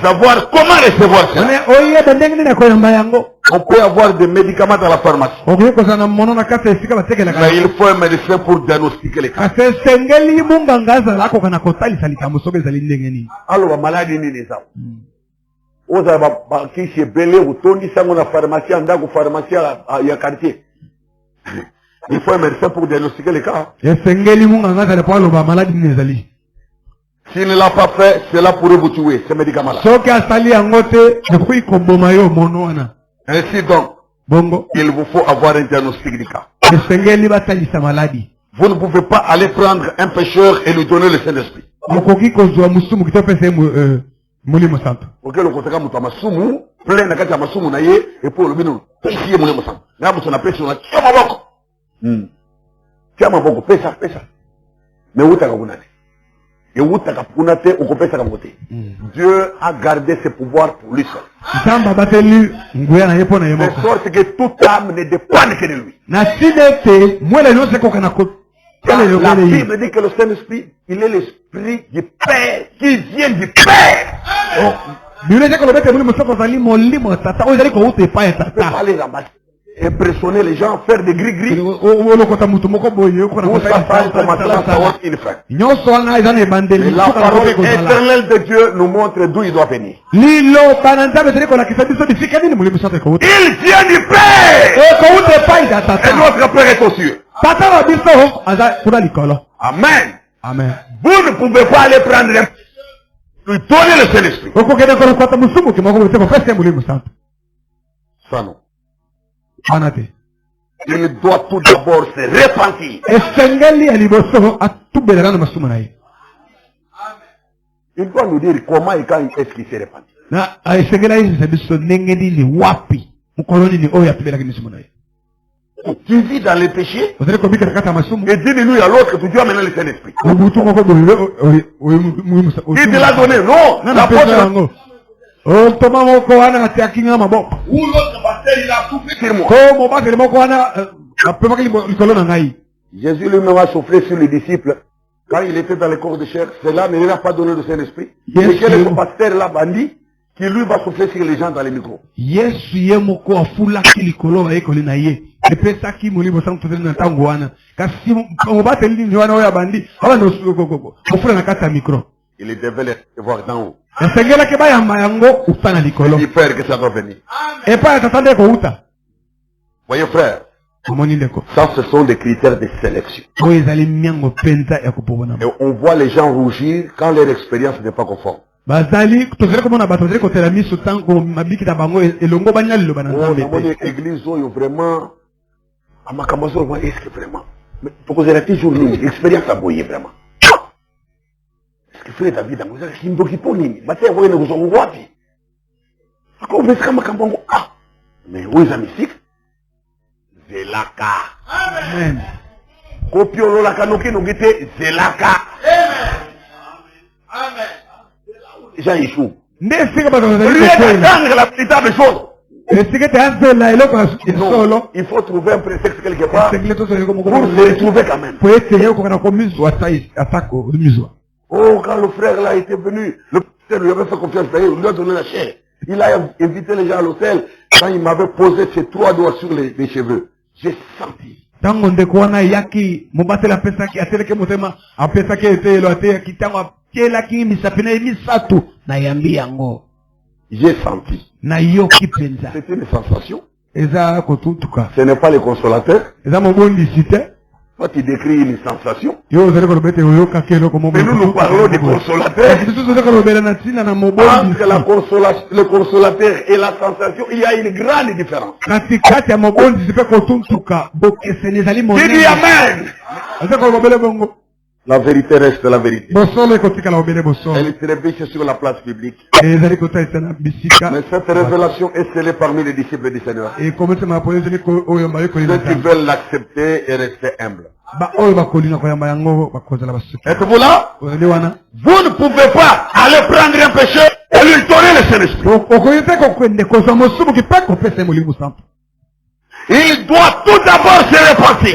[SPEAKER 1] Savoir comment recevoir ça. On peut avoir des médicaments dans la pharmacie. Mais il faut un médecin pour diagnostiquer les cas. Alors, maladie n'est les hommes. Il faut un médecin pour diagnostiquer les cas. S'il ne l'a pas fait, cela pourrait vous tuer, ces médicaments-là. Ainsi donc, il vous faut avoir un diagnostic du cas. Vous ne pouvez pas aller prendre un pécheur et lui donner le Saint-Esprit. Auquel le côté comme Masumu, plein de cas Masumu naye et pour le bino, péchier mon émotion. Là, vous en appelez sur la Tiamaboko. Tiamaboko, pesa. Mais où t'as gabunate? Et où t'as gabunate ou copé sa gaboté? Dieu a gardé ses pouvoirs pour lui seul. De sorte que toute âme ne dépend que de lui. La Bible dit que le Saint-Esprit, il est l'Esprit du Père, qui vient du Père. Il ne peut pas aller ramasser, impressionner les gens, faire des gris-gris. La parole éternelle de Dieu nous montre d'où il doit venir. Il vient du Père. Et notre Père est aux cieux. Amen.
[SPEAKER 2] Amen.
[SPEAKER 1] Vous ne pouvez pas aller prendre lui donner le Saint-Esprit. Ça non. Il doit tout d'abord se repentir. Il doit nous dire comment et quand est-ce qu'il s'est repenti. Tu vis dans les péchés et dis-lui à l'autre que tu dois maintenant le Saint-Esprit. Il te l'a donné, non. Ou l'autre pasteur, il a soufflé sur moi. Jésus lui-même a soufflé sur les disciples quand il était dans le corps de chair. Cela ne lui a pas donné le Saint-Esprit. Et quel est le pasteur là, bandit, qui lui va souffler sur les gens dans les micros. Il devait les voir d'en haut. Il dit frère que ça doit venir. Voyez frère, ça ce sont des critères de sélection. Et on voit les gens rougir quand leur expérience n'est pas conforme. Église vraiment à ma camazo est-ce que vraiment mais pour que toujours une expérience à boyer vraiment est-ce que frère David vous avez une document nini bate vous ne vous en wapi ako vous kama kambango ah mais où est musique zelaka amen kopiolo la kanoki no gite zelaka amen Jean Yeshua. Lui est dans la véritable chose. Non, il faut trouver un prétexte quelque part pour se retrouver quand même. Oh, quand le frère là était venu, le frère lui avait fait confiance, il lui a donné la chair. Il a invité les gens à l'hôtel. Quand il m'avait posé ses 3 doigts sur les cheveux, j'ai senti. J'ai senti. C'est une sensation. Ce n'est pas le consolateur. Toi tu décris une sensation. Mais nous parlons du consolateur. Entre le consolateur et la sensation, il y a une grande différence. Dis amen. La vérité reste la vérité. Elle est trébuche sur la place publique. Mais cette révélation est scellée parmi les disciples du Seigneur. Ceux qui veulent l'accepter et rester humbles. Êtes-vous là? Vous ne pouvez pas aller prendre un pécheur et lui donner le Saint-Esprit. Il doit tout d'abord se repentir.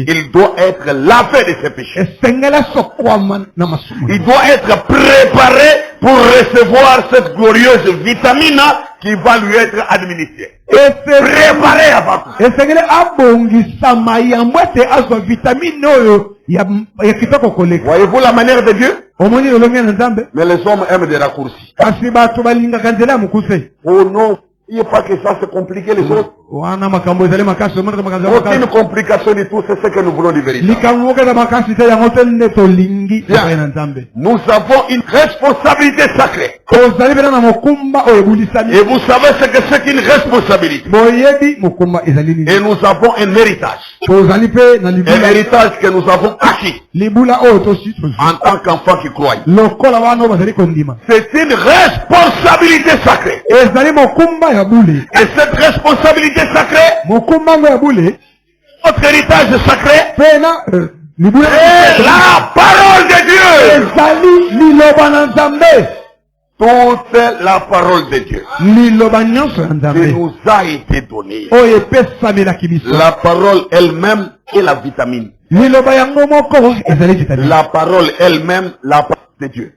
[SPEAKER 1] Il doit être lavé de ses péchés. Il doit être préparé pour recevoir cette glorieuse vitamine qui va lui être administrée. Préparé avant tout. Voyez-vous la manière de Dieu? Mais les hommes aiment des raccourcis. Oh non. Il n'y a pas que ça, c'est compliqué les autres.
[SPEAKER 2] Aucune
[SPEAKER 1] complication du tout, c'est ce que nous voulons du véritable. Nous avons une responsabilité sacrée. Et vous savez ce que c'est qu'une responsabilité. Et nous avons un héritage. Un héritage que nous avons acquis en tant qu'enfants qui croient. C'est une responsabilité sacrée. Et cette responsabilité sacrée, notre héritage sacré, est la parole de Dieu. Toute la parole de Dieu qui nous a été donnée. La parole elle-même est la vitamine. La parole elle-même, la parole de Dieu.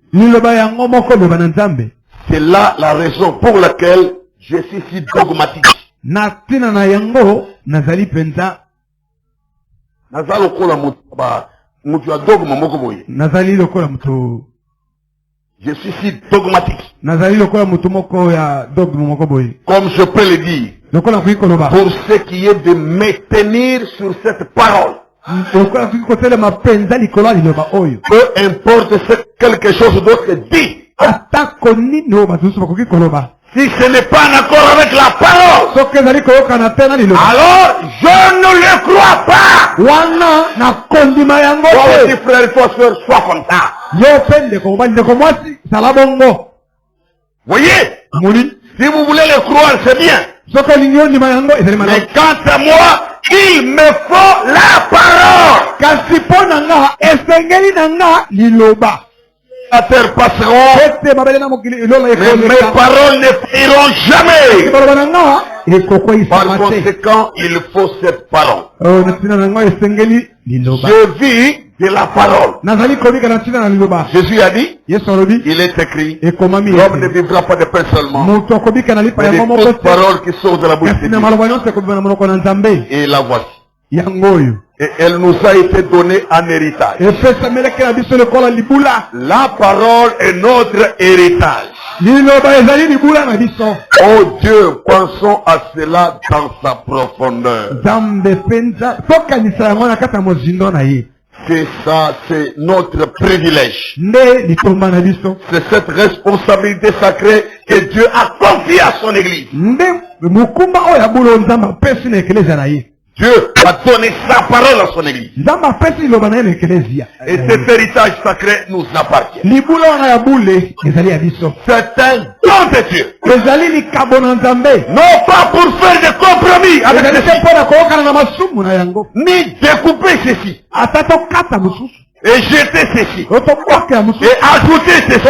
[SPEAKER 1] C'est là la raison pour laquelle je suis si dogmatique. Je suis si dogmatique. Comme je peux le dire. Pour ce qui est de me tenir sur cette parole. Peu importe ce que quelque chose d'autre dit. Si ce n'est pas en accord avec la parole, alors je ne le crois pas. Toi aussi, frère, il faut sois comme ça. Voyez, si vous voulez le croire, c'est bien. Mais quant à moi, il me faut la parole. La terre passeront, mais mes paroles ne iront jamais. Par conséquent, il faut cette parole. Je vis de la parole. Jésus a dit, il est écrit, l'homme ne vivra pas de pain seulement, mais de toute parole qui sort de la bouche de Dieu. Et la voici. Et elle nous a été donnée en héritage. La parole est notre héritage. Oh Dieu, pensons à cela dans sa profondeur. C'est ça, c'est notre privilège. C'est cette responsabilité sacrée que Dieu a confiée à son Église. Dieu a donné sa parole à son Église. Et cet héritage sacré nous appartient. C'est un don de Dieu. Non pas pour faire des compromis avec ceci, ni découper ceci, et jeter ceci, et ajouter ceci,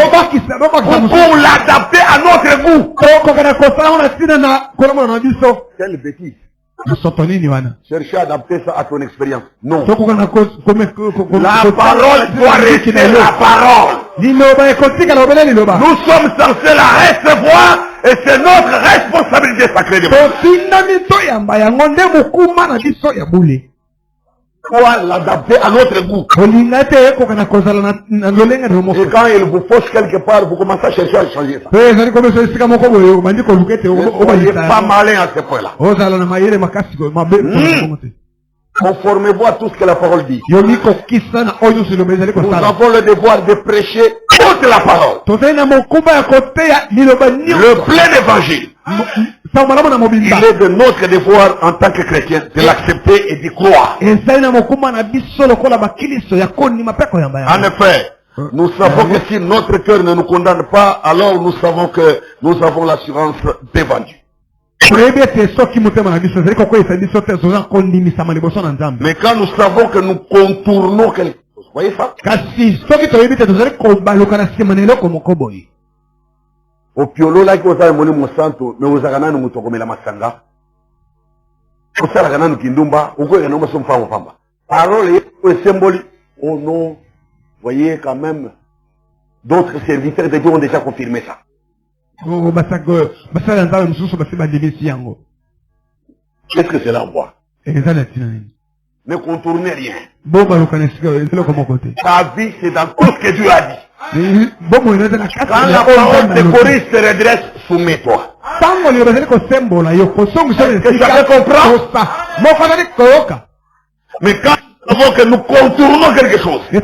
[SPEAKER 1] pour l'adapter à notre goût. Quelle bêtise. Chercher à adapter ça à ton expérience. Non. La parole doit rester la parole. Nous sommes censés la recevoir et c'est notre responsabilité sacrée de pouvoir l'adapter à notre goût. Et quand il vous fauche quelque part, vous commencez à chercher à changer ça. Vous n'êtes pas malin à ce point-là. Conformez-vous à tout ce que la parole dit. Nous avons le devoir de prêcher toute la parole. Le plein évangile. Il est de notre devoir en tant que chrétien de l'accepter et d'y croire. En effet, nous savons que si notre cœur ne nous condamne pas, alors nous savons que nous avons l'assurance d'évangile. Mais quand nous savons que nous contournons quelque chose, voyez ça? Au piolo là qui vous avez mon santo, mais vous avez gagné nous toko mela masanga. Vous avez gagné nous kindumba, vous avez gagné nous sommes femmes femmes. Parole est symbolique. Oh non, voyez quand même, d'autres serviteurs de Dieu ont déjà confirmé ça. Qu'est-ce que cela voit? Ne contournez rien. Ta vie c'est dans tout ce que Dieu a dit. Quand la parole de Corinthe se redresse, soumets-toi. Mais quand nous savons que nous contournons quelque chose, qui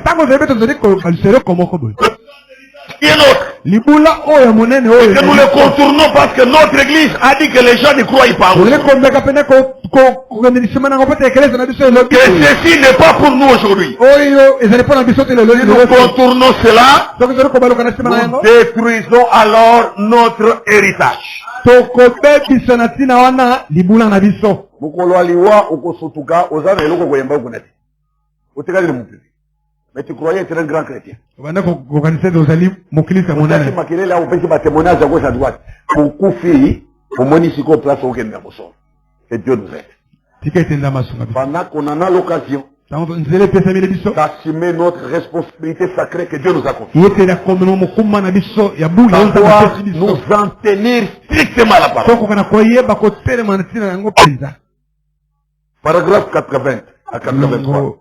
[SPEAKER 1] est notre, et que nous le contournons parce que notre église a dit que les gens ne croient pas. Que ceci n'est pas pour nous aujourd'hui. Si nous contournons cela, nous détruisons alors notre héritage. Mais tu croyais être un grand chrétien. Que Dieu nous aide. Pendant qu'on en a l'occasion d'assumer notre responsabilité sacrée que Dieu nous a confiée. Nous en tenir strictement à la parole. Paragraphe 80 à 83.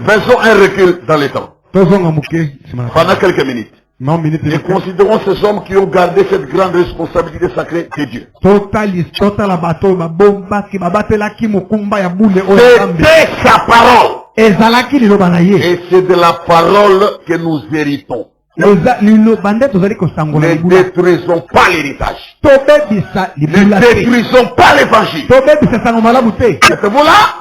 [SPEAKER 1] Faisons un recul dans les temps. Pendant quelques minutes. Et considérons ces hommes qui ont gardé cette grande responsabilité sacrée de Dieu. C'était sa parole. Et c'est de la parole que nous héritons. Ne détruisons pas l'héritage. Ne détruisons pas l'évangile. Êtes-vous là?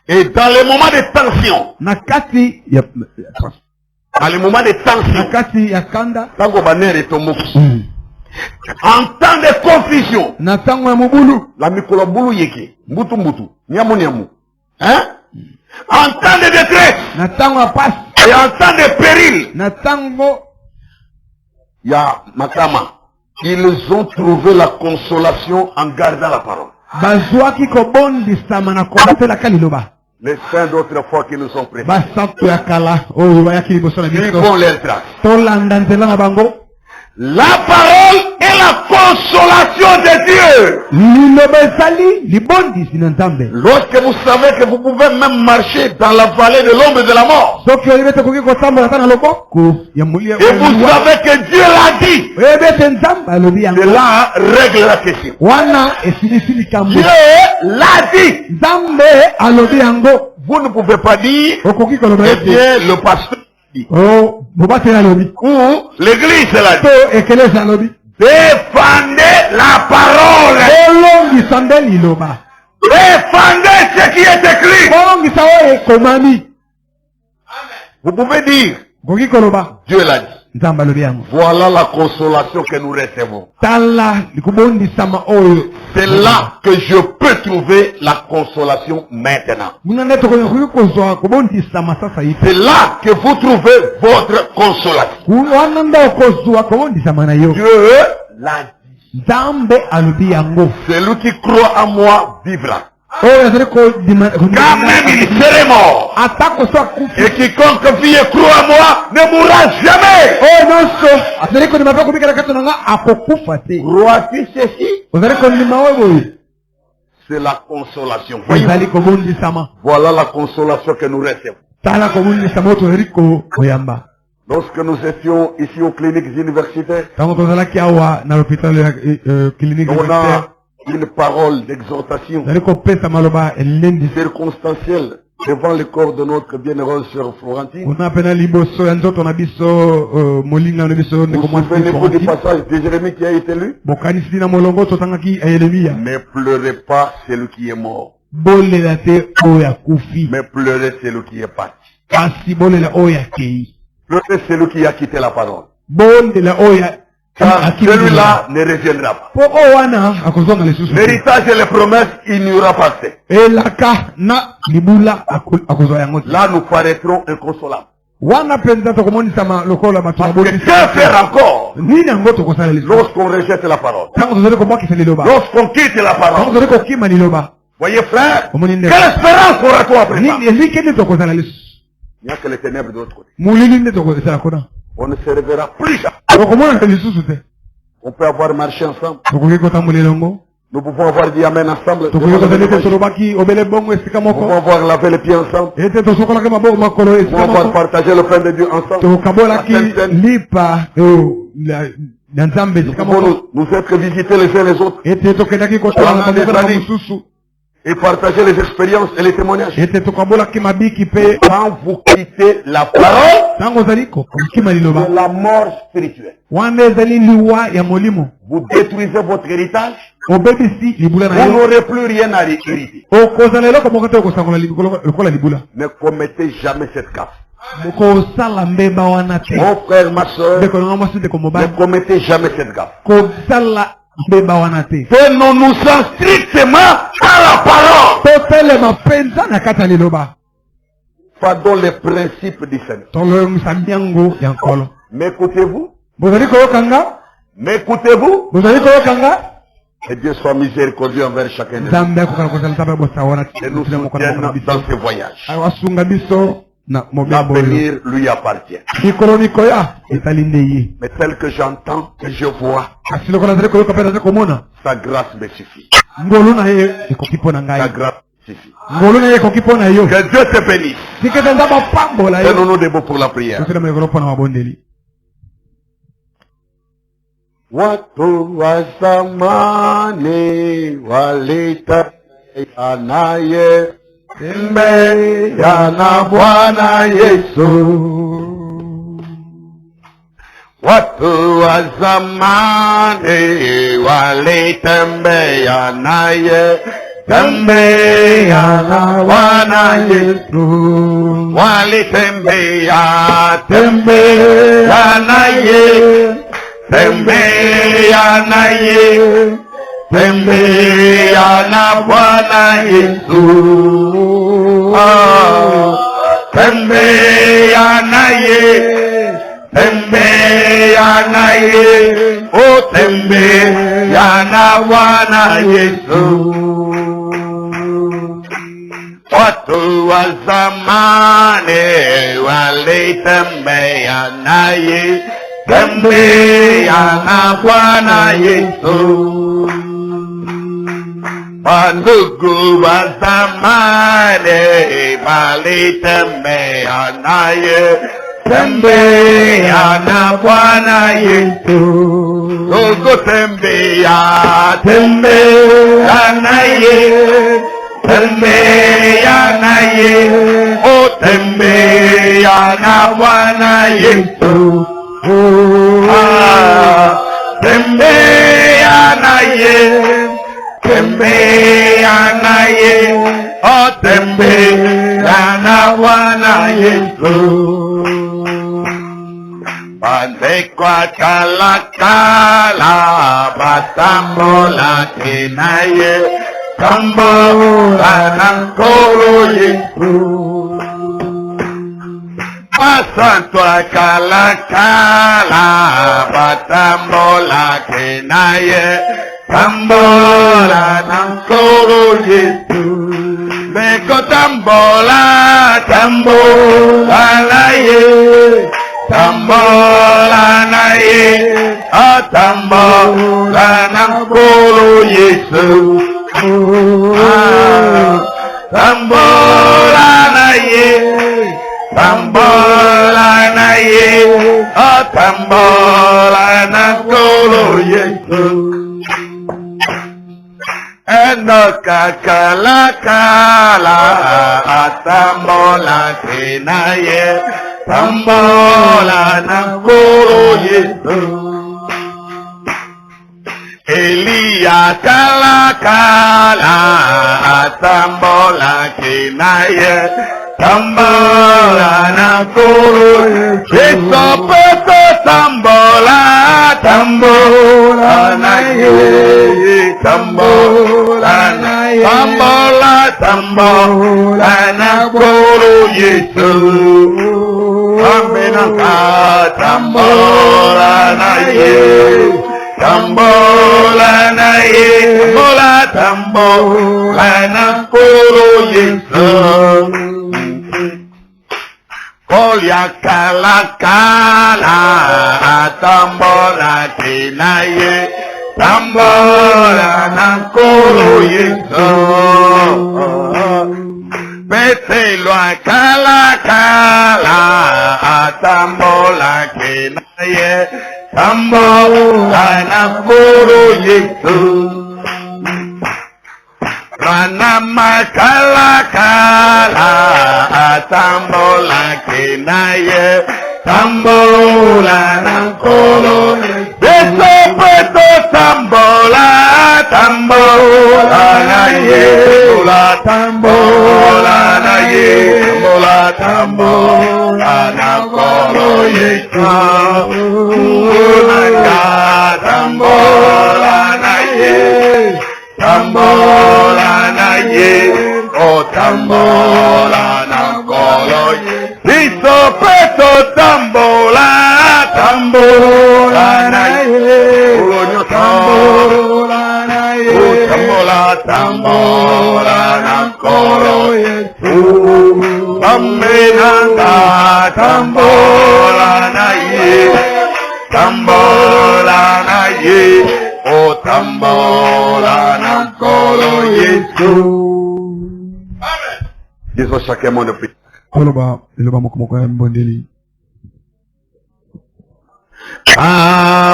[SPEAKER 1] Et dans les moments de tension, dans les moments de tension, en temps de confusion, la mikolobulu yeke, mbutu mbutu, nyamu nyamu, hein? En temps de détresse, et en temps de péril, il y a Makama, ils ont trouvé la consolation en gardant la parole. Les saints d'autrefois qui nous sont prêtés. Ils font leur trace. La parole est la consolation de Dieu. Lorsque vous savez que vous pouvez même marcher dans la vallée de l'ombre de la mort, et vous savez que Dieu l'a dit, cela règle la question. Dieu l'a dit. Vous ne pouvez pas dire, eh bien, le pasteur ou l'église l'a dit. Défendez la parole. Défendez ce qui est écrit. Vous pouvez dire, Dieu l'a dit. Voilà la consolation que nous recevons. C'est là que je peux trouver la consolation maintenant. C'est là que vous trouvez votre consolation. Dieu l'a dit. Celui qui croit en moi vivra. Quand même il serait mort. Et quiconque vit et croit en moi ne mourra jamais. Crois-tu ceci? C'est la consolation. Voilà la consolation que nous recevons. Lorsque nous étions ici aux cliniques universitaires, on a une parole d'exhortation circonstancielle devant le corps de notre bienheureuse sœur Florentine. Vous souvenez-vous du passage de Jérémie qui a été lu? Ne pleurez pas celui qui est mort, mais pleurez celui qui est parti. Pleurez celui qui a quitté la parole. Car celui-là ne reviendra pas. L'héritage et les promesses, il n'y aura pas accès. Là, nous paraîtrons inconsolables. Parce que que faire encore lorsqu'on rejette la parole, lorsqu'on quitte la parole? Voyez frère, quelle espérance aura-t-on après ça? Il n'y a que les ténèbres de l'autre côté. On ne se reverra plus jamais. On peut avoir marché ensemble. Nous pouvons avoir dit Amen ensemble. Nous pouvons avoir lavé les pieds ensemble. Nous pouvons avoir partagé le pain de Dieu ensemble. Nous pouvons nous être visités les uns les autres. Et partager les expériences et les témoignages. Quand vous quittez la parole, de la mort spirituelle, vous détruisez votre héritage, vous n'aurez plus rien à hériter. Ne commettez jamais cette gaffe. Mon frère, ma soeur, ne commettez jamais cette gaffe. Tenons-nous-en strictement à la parole. Pardon les principes du Seigneur. M'écoutez-vous? M'écoutez-vous? Que Dieu soit miséricordieux envers chacun de nous. Et nous soutienne dans ce voyage. L'avenir lui appartient. Mais tel que j'entends, que je vois, sa grâce me suffit. Sa grâce suffit. Que Dieu te bénisse. Tenons-nous debout pour la prière. Watu wa zamani walita anaye tembea na Bwana Yesu. Watu wa zamani walitembea naye, tembea na Bwana Yesu. Walitembea, tembea naye, tembea naye, tembea na Bwana Yesu. Tembea naye, tembea naye, oh tembea na Bwana Yesu. Watu wa zamani walitembea naye, tembea na Bwana Yesu. Wandugu wa zamani walitembea naye, tembea na Bwana Yesu. Ndugu tembea, tembea naye, tembea naye, oh tembea na Bwana Yesu. Tembea naye, tembea naye, oh tembea na Bwana Yesu. Pande kwa kalakala batambola kenaye, tambola na nkoro Yesu. Pasanto kalakala batambola kenaye, tambola na nkoro Yesu. Beko tambola, tambola naye, tambola naye, tambola na nkoro Yesu. Tambola naye, tambola naye, tambola na nkoro Yesu. Enoka kalakala tambola kenaye, tambola na nkoro Yesu. Elia kalakala tambola kenaye, tambola na nkoro Yesu. Peto tambola, tambola naye, tambola naye, tambola, tambola na nkoro Yesu. Amenaka tambola naye, tambola naye, tambola, tambola na nkoro Yesu. Kolya kalakala tambola kenaye, tambola nankolo Yesu. Betelo akala kala, tambola kenaye, tambola nankolo Yesu. Ranama kala kala, tambola kenaye, tambola nankolo Yesu. Beso peto tambola, tambola na ye, tambola na ye, tambola nankolo Yesu. Tambola na ye, tambola na ye, oh tambola nankolo Yesu. Beso peto tambola, tambola na ye, tambola na ye, tambola, tambola nankolo Yesu. Amenanga tambola na ye, tambola na ye, oh tambola nankolo Yesu. Amen. Disons chacun mon appui. À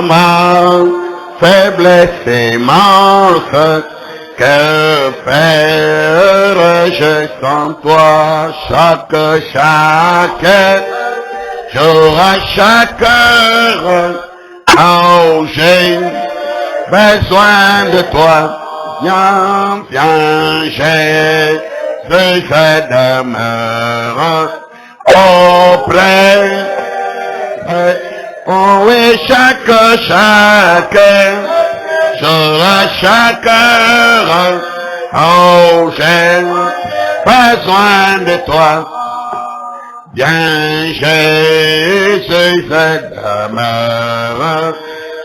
[SPEAKER 1] ma faiblesse immense, que faire-je sans toi? Chaque jour, à chaque heure, quand j'ai besoin de toi, viens, j'ai je demeure auprès. Oh oui, chaque jour, à chaque heure, oh j'ai besoin de toi. Bien Jésus, je demeure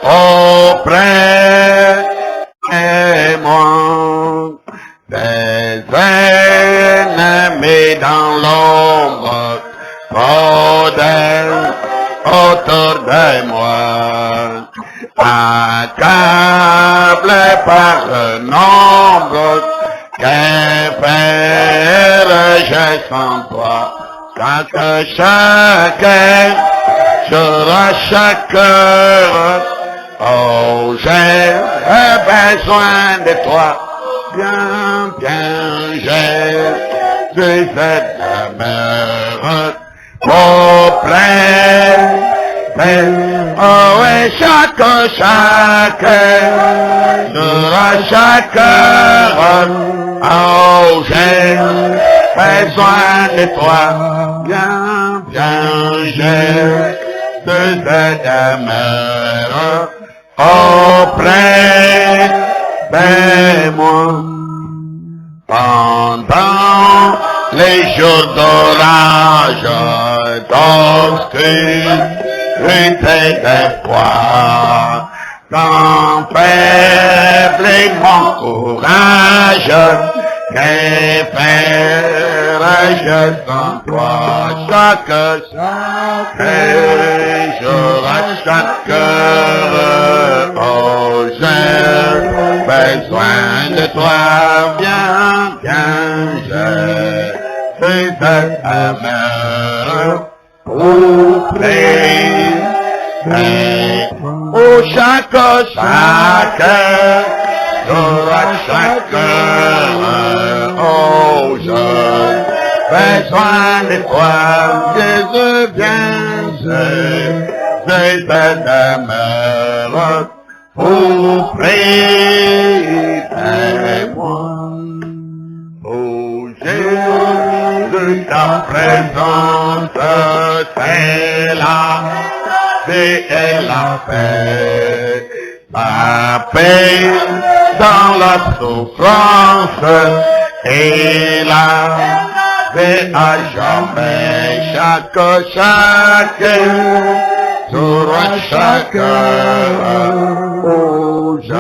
[SPEAKER 1] auprès de moi. Des ennemis dans l'ombre, autour de moi, accablé par le nombre, que faire-je sans toi? Chaque jour, à chaque heure, oh j'ai besoin de toi. Bien, Jésus, cette demeure auprès de oh et chaque jour, à chaque heure, oh j'ai besoin de toi. Bien, Jésus, cette demeure auprès de moi. Pendant les jours d'orage, d'obscurité d'espoir, quand faible est mon courage, que faire-je sans toi? Chaque jour, à chaque heure, oh j'ai besoin de toi, viens, j'ai cette demeure auprès de oh chaque jour, à chaque heure, oh j'ai besoin de toi, Jésus, viens, j'ai cette demeure auprès de moi. Oh Jésus, ta présence, c'est la vie et la paix. La paix dans la souffrance et la paix à jamais. Chaque jour, à chaque heure, oh j'ai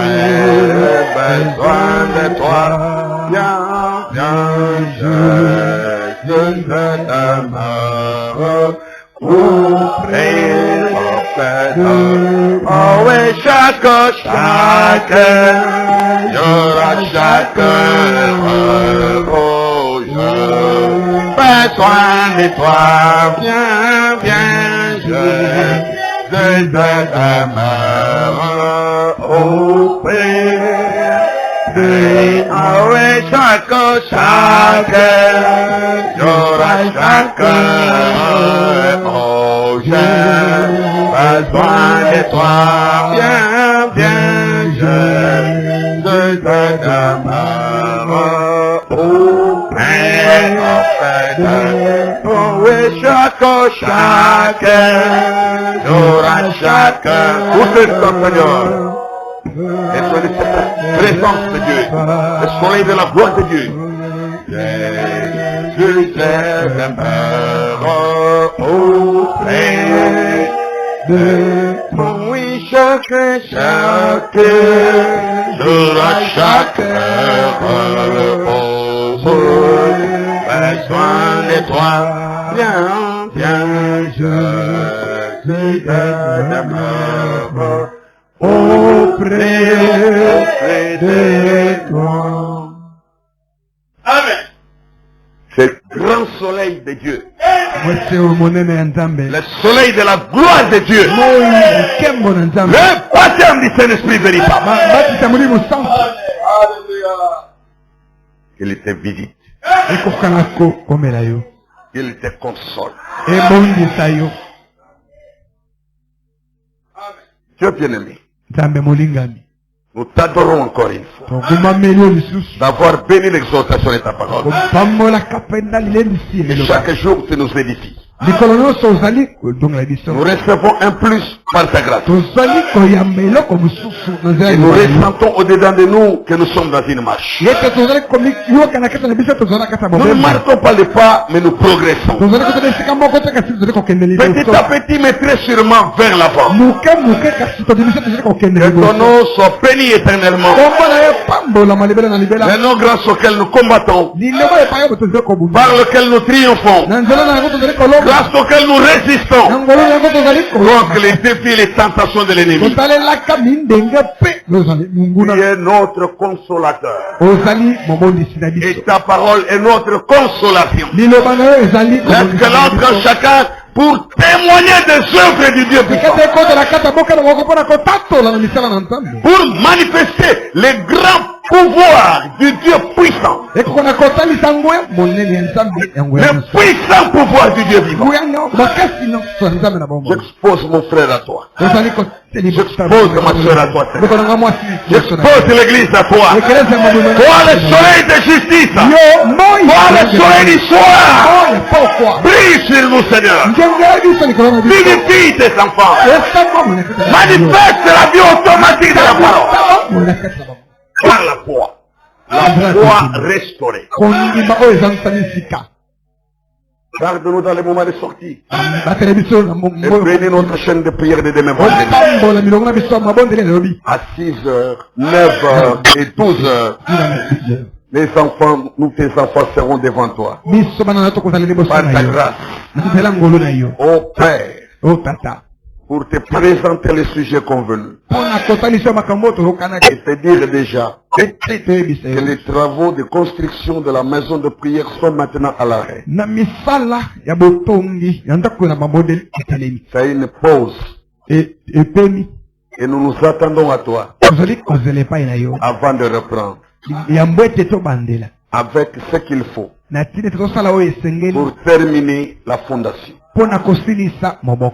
[SPEAKER 1] besoin de toi. Viens, je demeure auprès de oh oui, chaque fais soin de toi, viens, je demeure auprès de chaque jour, j'ai besoin de toi, viens, je demeure auprès de chaque jour, où te Seigneur? Et soyez cette présence de Dieu, le soleil de la gloire de Dieu. Jésus demeure auprès de moi. Oui, chaque jour, à chaque heure, besoin de toi, viens, je demeure auprès de toi. Amen. C'est le grand soleil de Dieu. Le soleil de la gloire de Dieu. Le baptême du Saint-Esprit véritable. Il te visite. Il te console. Dieu bien-aimé, nous t'adorons encore une fois d'avoir béni l'exhortation de ta parole. Et chaque jour, tu nous édifies. Nous recevons un plus par ta grâce. Et nous ressentons au-dedans de nous que nous sommes dans une marche. Nous ne marquons pas les pas, mais nous progressons. Petit à petit, mais très sûrement vers l'avant. Que ton nom soit béni éternellement. Les noms grâce auxquels nous combattons, par lesquels nous triomphons, grâce auxquelles nous résistons contre les défis et les tentations de l'ennemi. Tu es notre consolateur. Et ta parole est notre consolation. Laisse que l'entre chacun pour témoigner des œuvres du Dieu puissant. Pour manifester les grands pouvoirs du Dieu puissant. Le puissant pouvoir du Dieu vivant. J'expose mon frère à toi. J'expose ma soeur à toi. J'expose l'église à toi. Toi le soleil de justice. Toi le soleil du soir. Brille sur nous, Seigneur. Vivifie tes enfants. Manifeste la vie automatique de la parole. Par la foi. La foi restaurée. Garde-nous dans les moments de sortie. Et bénis notre chaîne de prière de demain vendredi. À 6h, 9h et 12h. Les enfants, nous tes enfants seront devant toi. Par ta grâce. Ô Père. Pour te présenter les sujets convenus. Et te dire déjà que les travaux de construction de la maison de prière sont maintenant à l'arrêt. C'est une pause. Et nous nous attendons à toi avant de reprendre avec ce qu'il faut pour terminer la fondation.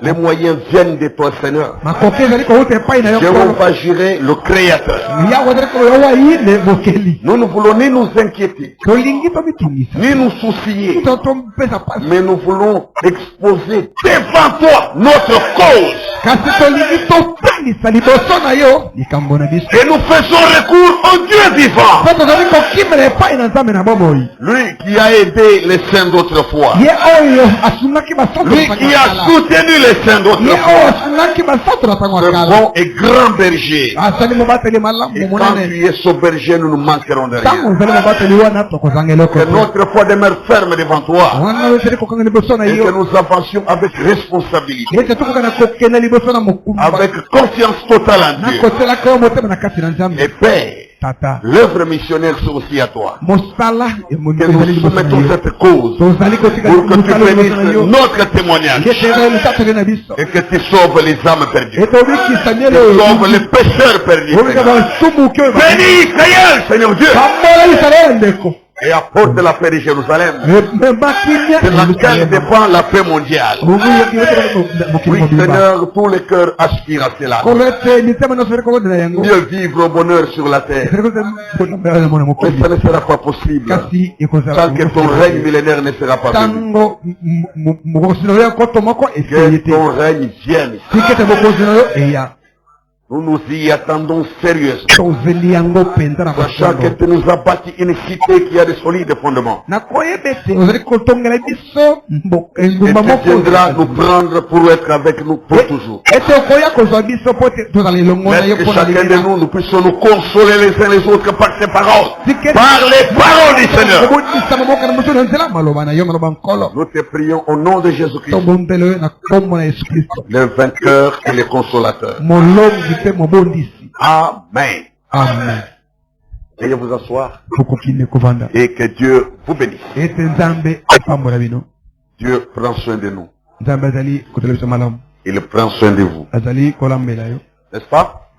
[SPEAKER 1] Les moyens viennent de toi, Seigneur. Jéhovah Jireh, le Créateur. Nous ne voulons ni nous inquiéter, ni nous soucier, mais nous voulons exposer devant toi notre cause. Et nous faisons recours au Dieu vivant. Lui qui a aidé les saints d'autrefois. Lui qui a soutenu les saints d'autrefois. Ce bon et grand berger. Et quand tu es ce berger, nous ne manquerons de rien. Que notre foi demeure ferme devant toi. Et que nous avancions avec responsabilité. Avec confiance confiance totale en Dieu. Et Père, l'œuvre missionnaire c'est aussi à toi. Que nous soumettons cette cause pour que tu bénisses notre témoignage et que tu sauves les âmes perdues. Tu sauves les pécheurs perdus. Bénis Israël, Seigneur Dieu. Et apporte la paix de Jérusalem, de laquelle dépend la paix mondiale. Oui, Seigneur, tous les cœurs aspirent à cela. Mieux vivre au bonheur sur la terre. Mais ça ne sera pas possible tant que ton règne millénaire ne sera pas venu. Que ton règne vienne. Nous nous y attendons sérieusement. Sachant que tu nous as bâti une cité qui a de solides fondements. Et tu viendras nous prendre pour être avec nous pour toujours. Laisse que chacun de nous puissions nous consoler les uns les autres par ces paroles. Par les paroles du Seigneur. Nous te prions au nom de Jésus-Christ, le vainqueur et le consolateur. Amen.
[SPEAKER 2] Amen.
[SPEAKER 1] Veuillez vous asseoir et que Dieu vous bénisse. Dieu prend soin de nous. Il prend soin de vous. N'est-ce pas?